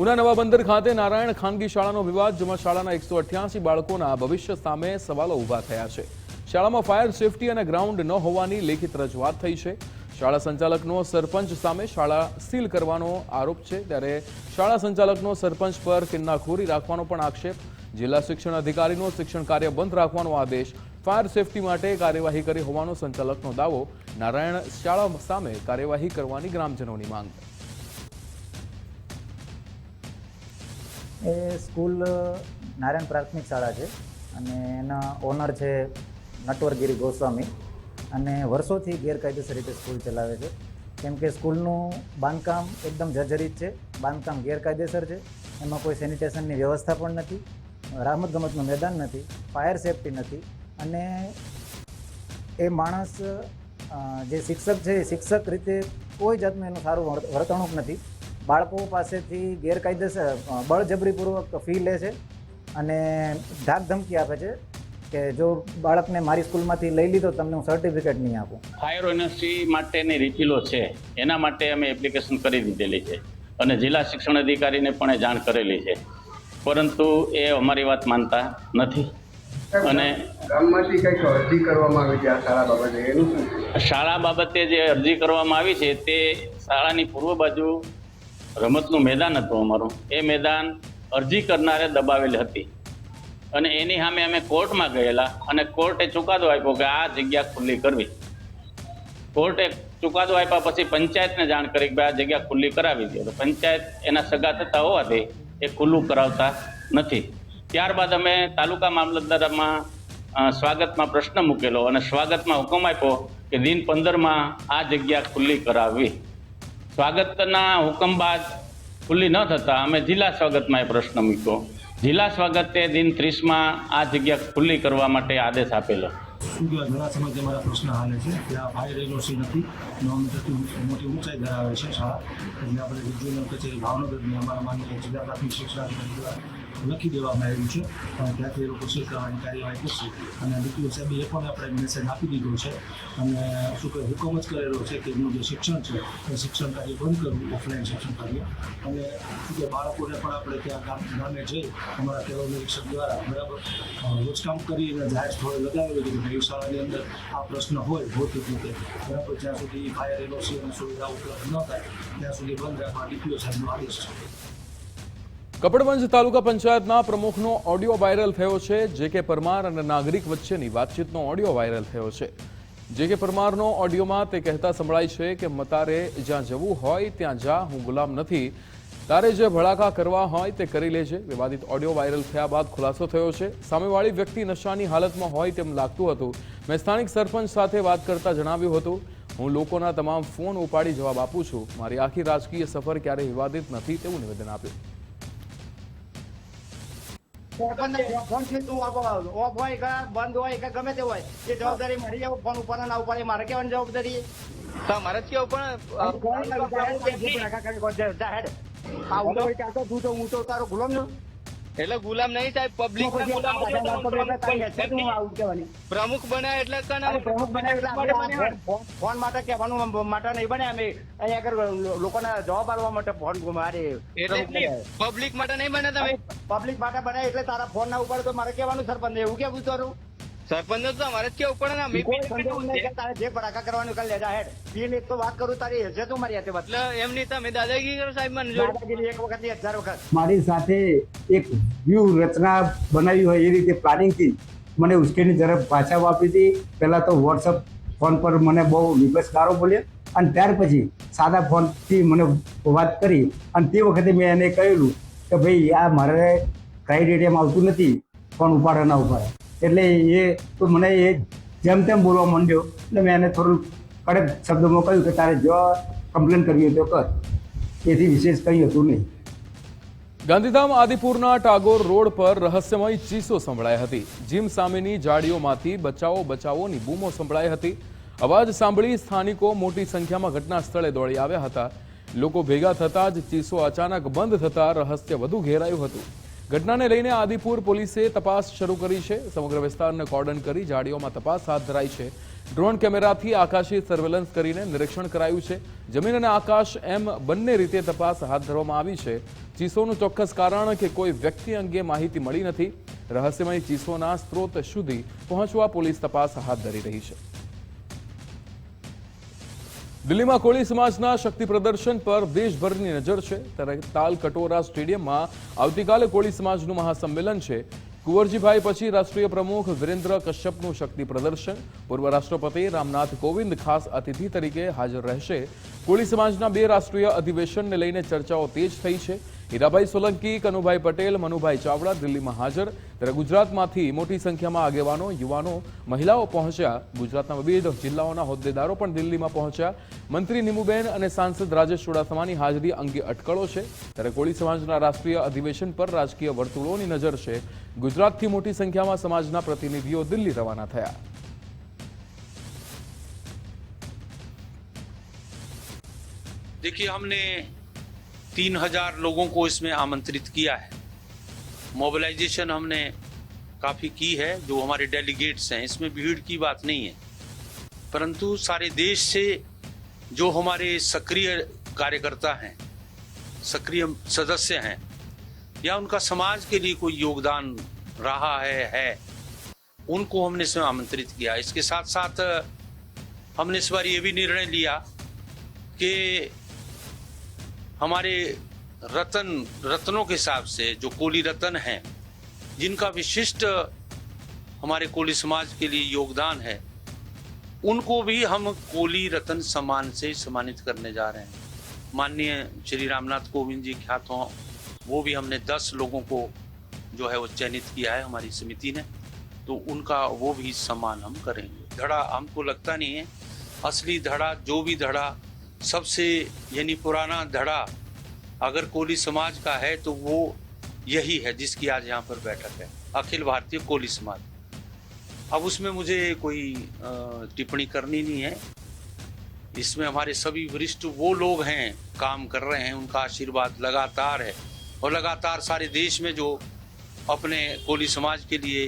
ઉના નવા બંદર ખાતે નારાયણ ખાનગી શાળાનો વિવાદ, જેમાં શાળાના 188 બાળકોના ભવિષ્ય સામે સવાલો ઉભા થયા છે. શાળામાં ફાયર સેફટી અને ગ્રાઉન્ડ ન હોવાની લેખિત રજૂઆત થઈ છે. શાળા સંચાલકનો સરપંચ સામે શાળા સીલ કરવાનો આરોપ છે, ત્યારે શાળા સંચાલકનો સરપંચ પર કિન્નાખોરી રાખવાનો પણ આક્ષેપ. જિલ્લા શિક્ષણ અધિકારીનો શિક્ષણ કાર્ય બંધ રાખવાનો આદેશ. ફાયર સેફટી માટે કાર્યવાહી કરી હોવાનો સંચાલકનો દાવો. નારાયણ શાળા સામે કાર્યવાહી કરવાની ગ્રામજનોની માંગ. એ સ્કૂલ નારાયણ પ્રાથમિક શાળા છે અને એના ઓનર છે નટવરગીરી ગોસ્વામી અને વર્ષોથી ગેરકાયદેસર રીતે સ્કૂલ ચલાવે છે. કેમ કે સ્કૂલનું બાંધકામ એકદમ જર્જરિત છે, બાંધકામ ગેરકાયદેસર છે, એમાં કોઈ સેનિટેશનની વ્યવસ્થા પણ નથી, રમતગમતનું મેદાન નથી, ફાયર સેફટી નથી અને એ માણસ જે શિક્ષક છે એ શિક્ષક રીતે કોઈ જાતનું એનું સારું વર્તણૂક નથી. બાળકો પાસેથી ગેરકાયદેસર બળજબરીપૂર્વક ફી લે છે અને ધાક ધમકી આપે છે કે જો બાળકને મારી સ્કૂલમાંથી લઈ લીધો તમને હું સર્ટિફિકેટ નહીં આપું. ફાયર યુનિવર્સિટી માટેની રિફિલો છે એના માટે અમે એપ્લિકેશન કરી દીધેલી છે અને જિલ્લા શિક્ષણ અધિકારીને પણ જાણ કરેલી છે. પરંતુ એ અમારી વાત માનતા નથી. અને ગામમાંથી કંઈક અરજી કરવામાં આવી છે આ શાળા બાબતે, એનું શું? શાળા બાબતે જે અરજી કરવામાં આવી છે તે શાળાની પૂર્વ બાજુ રમતનું મેદાન હતું અમારું. એ મેદાન અરજી કરનારે દબાવેલ હતી અને એની સામે અમે કોર્ટમાં ગયેલા અને કોર્ટે ચુકાદો આપ્યો કે આ જગ્યા ખુલ્લી કરવી. કોર્ટે ચુકાદો આપ્યા પછી પંચાયતને જાણ કરી કે આ જગ્યા ખુલ્લી કરાવી દે. તો પંચાયત એના સગા થતા હોવાથી એ ખુલ્લું કરાવતા નથી. ત્યારબાદ અમે તાલુકા મામલતદારમાં સ્વાગતમાં પ્રશ્ન મૂકેલો અને સ્વાગતમાં હુકમ આપ્યો કે દિન 15માં આ જગ્યા ખુલ્લી કરાવવી. સ્વાગતના હુકમ બાદ ખુલ્લી ન થતાં અમે જિલ્લા સ્વાગતમાં એ પ્રશ્ન મૂક્યો. જિલ્લા સ્વાગતે દિન 30માં આ જગ્યા ખુલ્લી કરવા માટે આદેશ આપેલો. ઘણા સમયથી અમારા પ્રશ્ન હાલે છે ત્યાં ફાયર એનઓસી નથી, મોટી ઊંચાઈ ધરાવે છે શાળા, એટલે આપણે રિજિયોનલ કચેરી ભાવનગરની અમારા માનનીય જિલ્લા પ્રાથમિક શિક્ષણાધિકારી દ્વારા લખી દેવામાં આવ્યું છે અને ત્યાંથી એ લોકો સીલ કરવાની કાર્યવાહી કરશે. અને ડીટીઓ સાહેબે એ પણ આપણે મેસેજ આપી દીધો છે અને શું કહે હુકમ જ કરેલો છે કે એનું જે શિક્ષણ છે એ શિક્ષણ કાર્ય બંધ કરવું, ઓફલાઈન શિક્ષણ કાર્ય. અને શું કે બાળકોને પણ આપણે ત્યાં ગામે જઈ અમારા કેળવ નિરીક્ષક દ્વારા બરાબર રોજકામ કરીને જાહેર સ્થળે લગાવેલું છે કે શાળાની અંદર આ પ્રશ્ન હોય ભૌતિક રીતે બરાબર જ્યાં સુધી ફાયર એનઓસી અને સુવિધા ઉપલબ્ધ ન થાય ત્યાં સુધી બંધ રાખવા ડીપીઓ સાહેબનો આદેશ છે. કપડવંજ તાલુકા પંચાયતના પ્રમુખનો ઓડિયો વાયરલ થયો છે. જે.કે. પરમાર અને નાગરિક વચ્ચેની વાતચીતનો ઓડિયો વાયરલ થયો છે. જે.કે. પરમારનો ઓડિયોમાં તે કહેતા સંભળાય છે કે મતારે જ્યાં જવું હોય ત્યાં જા, હું ગુલામ નથી, તારે જે ભડાકા કરવા હોય તે કરી લેજે. વિવાદિત ઓડિયો વાયરલ થયા બાદ ખુલાસો થયો છે. સામેવાળી વ્યક્તિ નશાની હાલતમાં હોય તેમ લાગતું હતું. મેં સ્થાનિક સરપંચ સાથે વાત કરતા જણાવ્યું હતું, હું લોકોના તમામ ફોન ઉપાડી જવાબ આપું છું. મારી આખી રાજકીય સફર ક્યારેય વિવાદિત નથી તેવું નિવેદન આપ્યું. ફોન છે તું ઓફ હોય કે બંધ હોય કે ગમે તે હોય એ જવાબદારી મારી જાવ. ફોન ઉપર ના ઉપાડે મારે કેવાની જવાબદારી મારે જ કેવું પણ હું તો તારો ગુલામ છું. એટલે ગુલામ નહીં સાહેબ, પબ્લિક પ્રમુખ બન્યા એટલે પ્રમુખ બન્યા ફોન માટે કહેવાનું માટે નહીં બને. અમે અહીંયા આગળ લોકોના જવાબ આપવા માટે ફોન મારે પબ્લિક માટે નહીં બને. તમે પબ્લિક માટે બને એટલે તારા ફોન ના ઉપર તો મારે કહેવાનું સરપંચ એવું કેવું તારું સરપંચ તો અમારે જ કેવું પડે ને. તારે જે ભડાકા કરવાનું કરી લેજા હેડ પીને એક તો વાત કરું તારી હશે તું મારી હાથે એટલે એમ નહીં તમે દાદાગીરી કરો સાહેબ. મને દાદાગીરી એક વખત 1000 વખત મારી સાથે એક વ્યૂહ રચના બનાવી હોય એ રીતે પ્લાનિંગથી મને ઉશ્કેરની તરફ પાછા આપી હતી. પહેલાં તો વોટ્સઅપ ફોન પર મને બહુ નિબસ ગાળો બોલ્યો અને ત્યાર પછી સાદા ફોનથી મને વાત કરી અને તે વખતે મેં એને કહેલું કે ભાઈ આ મારે ક્રાઇટેરિયામાં આવતું નથી, ફોન ઉપાડે ના ઉપાડે. એટલે એ તો મને એ જેમ તેમ બોલવા માંડ્યો એટલે મેં એને થોડું કડક શબ્દોમાં કહ્યું કે તારે જો કમ્પ્લેન કરવી હોય તો કર. એથી વિશેષ કંઈ હતું નહીં. ગાંધીધામ આદિપુરના ટાગોર રોડ પર રહસ્યમય ચીસો સંભળાઈ હતી. જીમ સામેની જાળીઓમાંથી બચાવો બચાવોની બૂમો સંભળાઈ હતી. અવાજ સાંભળી સ્થાનિકો મોટી સંખ્યામાં ઘટના સ્થળે દોડી આવ્યા હતા. લોકો ભેગા થતાં જ ચીસો અચાનક બંધ થતાં રહસ્ય વધુ ઘેરાયું હતું. ઘટનાને લઈને આદિપુર પોલીસે તપાસ શરૂ કરી છે. સમગ્ર વિસ્તારને કોર્ડન કરી જાળીઓમાં તપાસ હાથ ધરાઈ છે. ડ્રોન કેમેરાથી આકાશી સર્વેલન્સ કરીને નિરીક્ષણ કરાયું છે. જમીન અને આકાશ એમ બંને રીતે તપાસ હાથ ધરવામાં આવી છે. ચીસોનું ચોક્કસ કારણ કે કોઈ વ્યક્તિ અંગે માહિતી મળી નથી. રહસ્યમય ચીસોના સ્ત્રોત સુધી પહોંચવા પોલીસ તપાસ હાથ ધરી રહી છે. દિલ્હીમાં કોળી સમાજના શક્તિ પ્રદર્શન પર દેશભરની નજર છે. ત્યારે તાલ કટોરા સ્ટેડિયમમાં આવતીકાલે કોળી સમાજનું મહાસંમેલન છે. કુંવરજીભાઈ પછી રાષ્ટ્રીય પ્રમુખ વિરેન્દ્ર કશ્યપનું શક્તિ પ્રદર્શન. પૂર્વ રાષ્ટ્રપતિ રામનાથ કોવિંદ ખાસ અતિથિ તરીકે હાજર રહેશે. કોળી સમાજના 2 રાષ્ટ્રીય અધિવેશનને લઈને ચર્ચાઓ તેજ થઈ છે. હીરાભાઈ સોલંકી, કનુભાઈ પટેલ, મનુભાઈ ચાવડા દિલ્હીમાં હાજર. ત્યારે ગુજરાતમાંથી મોટી સંખ્યામાં આગેવાનો, યુવાનો, મહિલાઓ પહોંચ્યા. ગુજરાતના વિવિધ જિલ્લાઓના હોદ્દેદારો પણ દિલ્હીમાં પહોંચ્યા. મંત્રી નીમુબેન અને સાંસદ રાજેશ ચુડાસમાની હાજરી અંગે અટકળો છે. ત્યારે કોળી સમાજના રાષ્ટ્રીય અધિવેશન પર રાજકીય વર્તુળોની નજર છે. ગુજરાતથી મોટી સંખ્યામાં સમાજના પ્રતિનિધિઓ દિલ્હી રવાના થયા. देखिए, हमने 3000 लोगों को इसमें आमंत्रित किया है. मोबिलाइजेशन हमने काफ़ी की है. जो हमारे डेलीगेट्स हैं, इसमें भीड़ की बात नहीं है, परंतु सारे देश से जो हमारे सक्रिय कार्यकर्ता हैं, सक्रिय सदस्य हैं, या उनका समाज के लिए कोई योगदान रहा है, उनको हमने इसमें आमंत्रित किया। इसके साथ साथ हमने इस बार ये भी निर्णय लिया कि हमारे रत्नों के हिसाब से जो कोली रत्न हैं, जिनका विशिष्ट हमारे कोली समाज के लिए योगदान है, उनको भी हम कोली रत्न सम्मान से सम्मानित करने जा रहे हैं। माननीय श्री रामनाथ कोविंद जी ख्यात हों, वो भी हमने 10 लोगों को जो है वो चयनित किया है हमारी समिति ने, तो उनका वो भी सम्मान हम करेंगे। धड़ा हमको लगता नहीं है, असली धड़ा जो भी धड़ा सबसे यानी पुराना धड़ा अगर कोली समाज का है तो वो यही है जिसकी आज यहाँ पर बैठक है, अखिल भारतीय कोली समाज। अब उसमें मुझे कोई टिप्पणी करनी नहीं है। इसमें हमारे सभी वरिष्ठ वो लोग हैं, काम कर रहे हैं, उनका आशीर्वाद लगातार है और लगातार सारे देश में जो अपने कोली समाज के लिए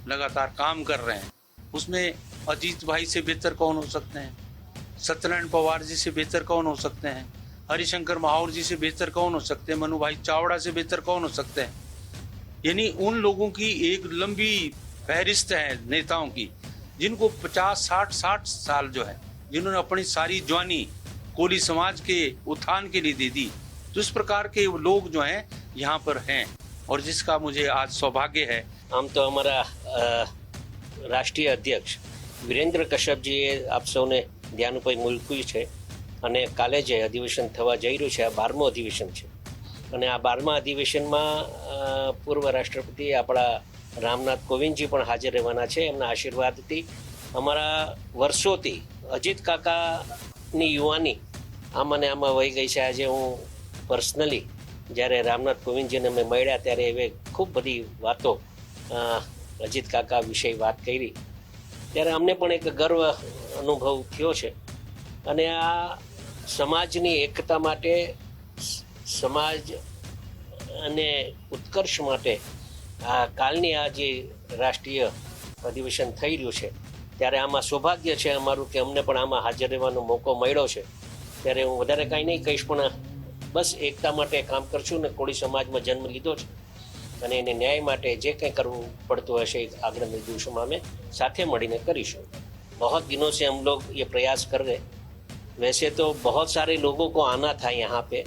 लगातार काम कर रहे हैं, उसमें अजीत भाई से बेहतर कौन हो सकते हैं, सत्यनारायण पवार जी से बेहतर कौन हो सकते हैं, हरिशंकर माहौर जी से बेहतर कौन हो सकते हैं, मनु भाई चावड़ा से बेहतर कौन हो सकते हैं। यानी उन लोगों की एक लंबी फहरिस्त है नेताओं की, जिनको 50, 60, 60 साल जो है, जिन्होंने अपनी सारी जवानी कोली समाज के उत्थान के लिए दे दी। तो इस प्रकार के लोग जो हैं यहाँ पर हैं और जिसका मुझे आज सौभाग्य है। આમ તો અમારા રાષ્ટ્રીય અધ્યક્ષ વિરેન્દ્ર કશ્યપજીએ આપ સૌને ધ્યાન ઉપર મૂક્યું છે અને કાલે જે અધિવેશન થવા જઈ રહ્યું છે, આ 12મું અધિવેશન છે અને આ 12મા અધિવેશનમાં પૂર્વ રાષ્ટ્રપતિ આપણા રામનાથ કોવિંદજી પણ હાજર રહેવાના છે। એમના આશીર્વાદથી અમારા વર્ષોથી અજીત કાકાની યુવાની આમાં ને આમાં વહી ગઈ છે। આજે હું પર્સનલી જ્યારે રામનાથ કોવિંદજીને મેં મળ્યા ત્યારે એવે ખૂબ બધી વાતો અજીત કાકા વિશે વાત કરી ત્યારે અમને પણ એક ગર્વ અનુભવ થયો છે અને આ સમાજની એકતા માટે, સમાજ અને ઉત્કર્ષ માટે આ કાલની આ જે રાષ્ટ્રીય અધિવેશન થઈ રહ્યું છે ત્યારે આમાં સૌભાગ્ય છે અમારું કે અમને પણ આમાં હાજર રહેવાનો મોકો મળ્યો છે। ત્યારે હું વધારે કાંઈ નહીં કહીશ, પણ બસ એકતા માટે કામ કરશું ને કોળી સમાજમાં જન્મ લીધો છે અને એને ન્યાય માટે જે કંઈ કરવું પડતું હશે આગળના દિવસોમાં અમે સાથે મળીને કરીશું। बहुत दिनों से हम लोग ये प्रयास कर रहे, वैसे तो बहुत सारे लोगों को आना था यहाँ पे,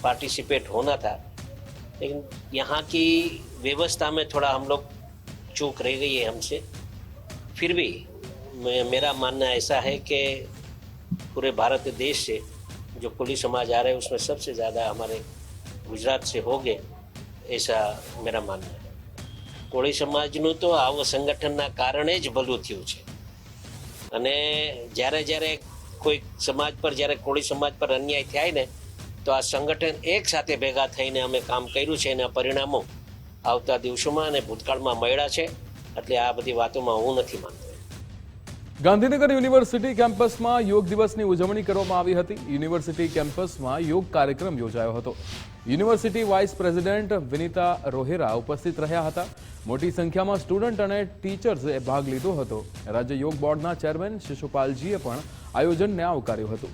पार्टिसिपेट होना था, लेकिन यहाँ की व्यवस्था में थोड़ा हम लोग चूक रह गई है हमसे। फिर भी मेरा मानना ऐसा है कि पूरे भारत देश से जो कोली समाज आ रहे हैं उसमें सबसे ज़्यादा हमारे गुजरात से हो गए, ऐसा मेरा मानना है। कोળી સમાજનું તો આવો સંગઠનના કારણે જ ભલું થયું છે અને જ્યારે જ્યારે કોઈ સમાજ પર, જ્યારે કોળી સમાજ પર અન્યાય થાય ને તો આ સંગઠન એક સાથે ભેગા થઈને અમે કામ કર્યું છે એના પરિણામો આવતા દિવસોમાં અને ભૂતકાળમાં મળ્યા છે, એટલે આ બધી વાતોમાં હું નથી માનતો। ગાંધીનગર યુનિવર્સિટી કેમ્પસમાં યોગ દિવસની ઉજવણી કરવામાં આવી હતી। યુનિવર્સિટી કેમ્પસમાં યોગ કાર્યક્રમ યોજાયો હતો। યુનિવર્સિટી વાઇસ પ્રેસિડેન્ટ વિનીતા રોહેરા ઉપસ્થિત રહ્યા હતા। મોટી સંખ્યામાં સ્ટુડન્ટ અને ટીચર્સે ભાગ લીધો હતો। રાજ્ય યોગ બોર્ડના ચેરમેન શિશુપાલજીએ પણ આયોજનને આવકાર્યું હતું।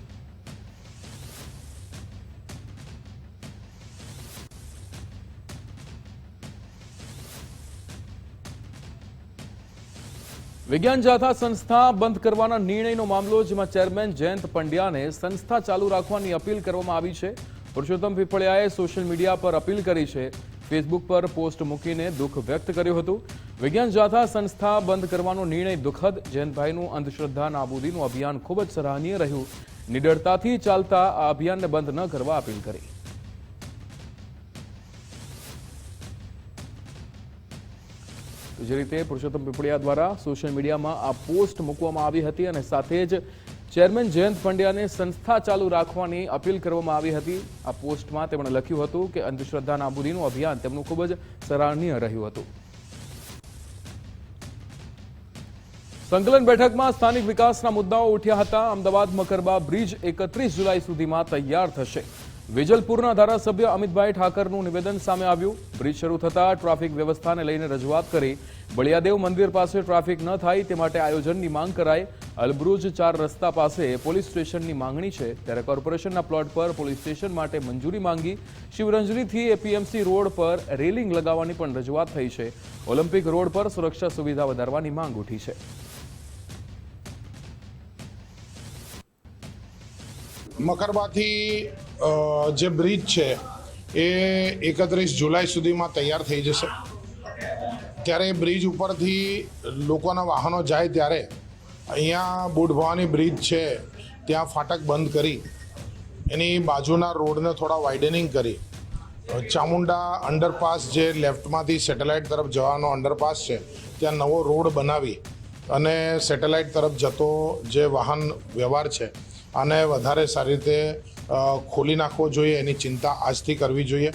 વિજ્ઞાન જાથા સંસ્થા બંધ કરવાના નિર્ણયનો મામલો, જેમાં ચેરમેન જયંત પંડ્યાને સંસ્થા ચાલુ રાખવાની અપીલ કરવામાં આવી છે। પુરુષોત્તમ પીપળિયાએ સોશિયલ મીડિયા પર અપીલ કરી છે। ફેસબુક પર પોસ્ટ મૂકીને દુઃખ વ્યક્ત કર્યું હતું। વિજ્ઞાન જાથા સંસ્થા બંધ કરવાનો નિર્ણય દુઃખદ, જયંતભાઈનું અંધશ્રદ્ધા નાબૂદીનું અભિયાન ખૂબ જ સરાહનીય રહ્યું। નિડરતાથી ચાલતા આ અભિયાનને બંધ ન કરવા અપીલ કરી। જે રીતે પુરુષોત્તમ પીપળિયા દ્વારા સોશિયલ મીડિયામાં આ પોસ્ટ મૂકવામાં આવી હતી અને સાથે જ ચેરમેન જયંત પંડ્યાને સંસ્થા ચાલુ રાખવાની અપીલ કરવામાં આવી હતી। આ પોસ્ટમાં તેમણે લખ્યું હતું કે અંધશ્રદ્ધા નાબૂદીનું અભિયાન તેમનું ખૂબ જ સરાહનીય રહ્યું હતું। સંકલન બેઠકમાં સ્થાનિક વિકાસના મુદ્દાઓ ઉઠ્યા હતા। અમદાવાદ મકરબા બ્રિજ 31 જુલાઈ સુધીમાં તૈયાર થશે। વેજલપુરના ધારાસભ્ય અમિતભાઈ ઠાકરનું નિવેદન સામે આવ્યું। બ્રિજ શરૂ થતા ટ્રાફિક વ્યવસ્થાને લઈને રજૂઆત કરી। બળિયાદેવ મંદિર પાસે ટ્રાફિક ન થાય તે માટે આયોજનની માંગ કરાઈ। અલબ્રુજ 4 રસ્તા પાસે પોલીસ સ્ટેશનની માંગણી છે, ત્યારે કોર્પોરેશનના પ્લોટ પર પોલીસ સ્ટેશન માટે મંજૂરી માંગી. શિવરંજનીથી એપીએમસી રોડ પર રેલિંગ લગાવવાની પણ રજૂઆત થઈ છે. ઓલિમ્પિક રોડ પર સુરક્ષા સુવિધા વધારવાની માંગ ઉઠી છે. મકરબાથી જે બ્રિજ છે એ 31 જુલાઈ સુધીમાં તૈયાર થઈ જશે. ત્યારે બ્રિજ ઉપરથી લોકોના વાહનો જાય ત્યારે અહીંયા બુઢભવાની બ્રિજ છે ત્યાં ફાટક બંધ કરી એની બાજુના રોડને થોડા વાઇડનિંગ કરી ચામુંડા અંડરપાસ જે લેફ્ટમાંથી સેટેલાઇટ તરફ જવાનો અંડરપાસ છે ત્યાં નવો રોડ બનાવી અને સેટેલાઇટ તરફ જતો જે વાહન વ્યવહાર છે આને વધારે સારી રીતે ખોલી નાખવો જોઈએ. એની ચિંતા આજથી કરવી જોઈએ,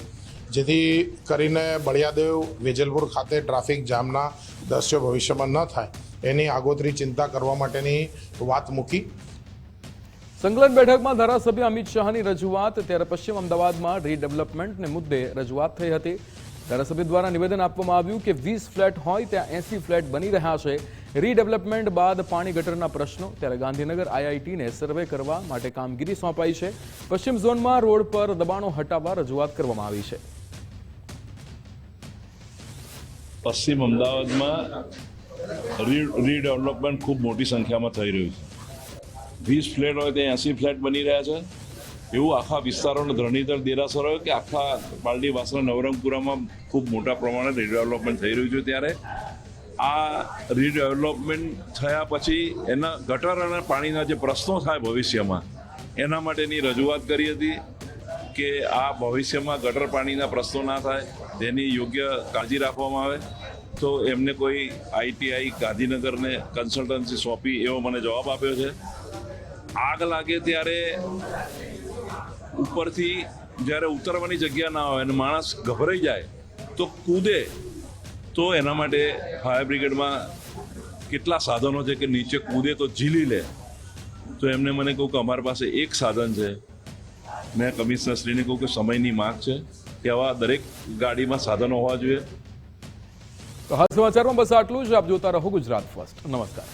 જેથી કરીને બળિયાદેવ વેજલપુર ખાતે ટ્રાફિક જામના દ્રશ્યો ભવિષ્યમાં ન થાય એની આગોતરી ચિંતા કરવા માટેની વાત મૂકી. સંકલન બેઠકમાં ધારાસભ્ય અમિત શાહની રજૂઆત. ત્યારે પશ્ચિમ અમદાવાદમાં રીડેવલપમેન્ટને મુદ્દે રજૂઆત થઈ હતી. ધારાસભ્ય દ્વારા નિવેદન આપવામાં આવ્યું કે 20 ફ્લેટ હોય ત્યાં 80 ફ્લેટ બની રહ્યા છે. રીડેવલપમેન્ટ બાદ પાણી ગટરના પ્રશ્નો. ત્યારે ગાંધીનગર આઈઆઈટીને સર્વે કરવા માટે કામગીરી સોંપાઈ છે. પશ્ચિમ ઝોનમાં રોડ પર દબાણો હટાવવા રજૂઆત કરવામાં આવી છે. પશ્ચિમ અમદાવાદમાં રીડેવલપમેન્ટ ખૂબ મોટી સંખ્યામાં થઈ રહ્યું છે. 20 ફ્લેટ હોય ત્યાં 80 ફ્લેટ બની રહ્યા છે. એવું આખા વિસ્તારોનો ધરણીધર દેરાસર હોય કે આખા પાલડી વાસણા નવરંગપુરામાં ખૂબ મોટા પ્રમાણે રીડેવલપમેન્ટ થઈ રહ્યું છે. ત્યારે આ રીડેવલપમેન્ટ થયા પછી એના ગટર અને પાણીના જે પ્રશ્નો થાય ભવિષ્યમાં એના માટેની રજૂઆત કરી હતી કે આ ભવિષ્યમાં ગટર પાણીના પ્રશ્નો ના થાય તેની યોગ્ય કાળજી રાખવામાં આવે. તો એમને કોઈ આઈટીઆઈ ગાંધીનગરને કન્સલ્ટન્સી સોંપી એવો મને જવાબ આપ્યો છે. આગ લાગે ત્યારે ઉપરથી જ્યારે ઉતરવાની જગ્યા ના હોય અને માણસ ગભરાઈ જાય તો કૂદે, તો એના માટે ફાયર બ્રિગેડમાં કેટલા સાધનો છે કે નીચે કૂદે તો ઝીલી લે. તો એમને મને કહું કે અમારી પાસે એક સાધન છે. મેં કમિશનરશ્રીને કહું કે સમયની માંગ છે કે આવા દરેક ગાડીમાં સાધનો હોવા જોઈએ. તો હાલ સમાચારમાં બસ આટલું જ. આપ જોતા રહો ગુજરાત ફર્સ્ટ. નમસ્કાર.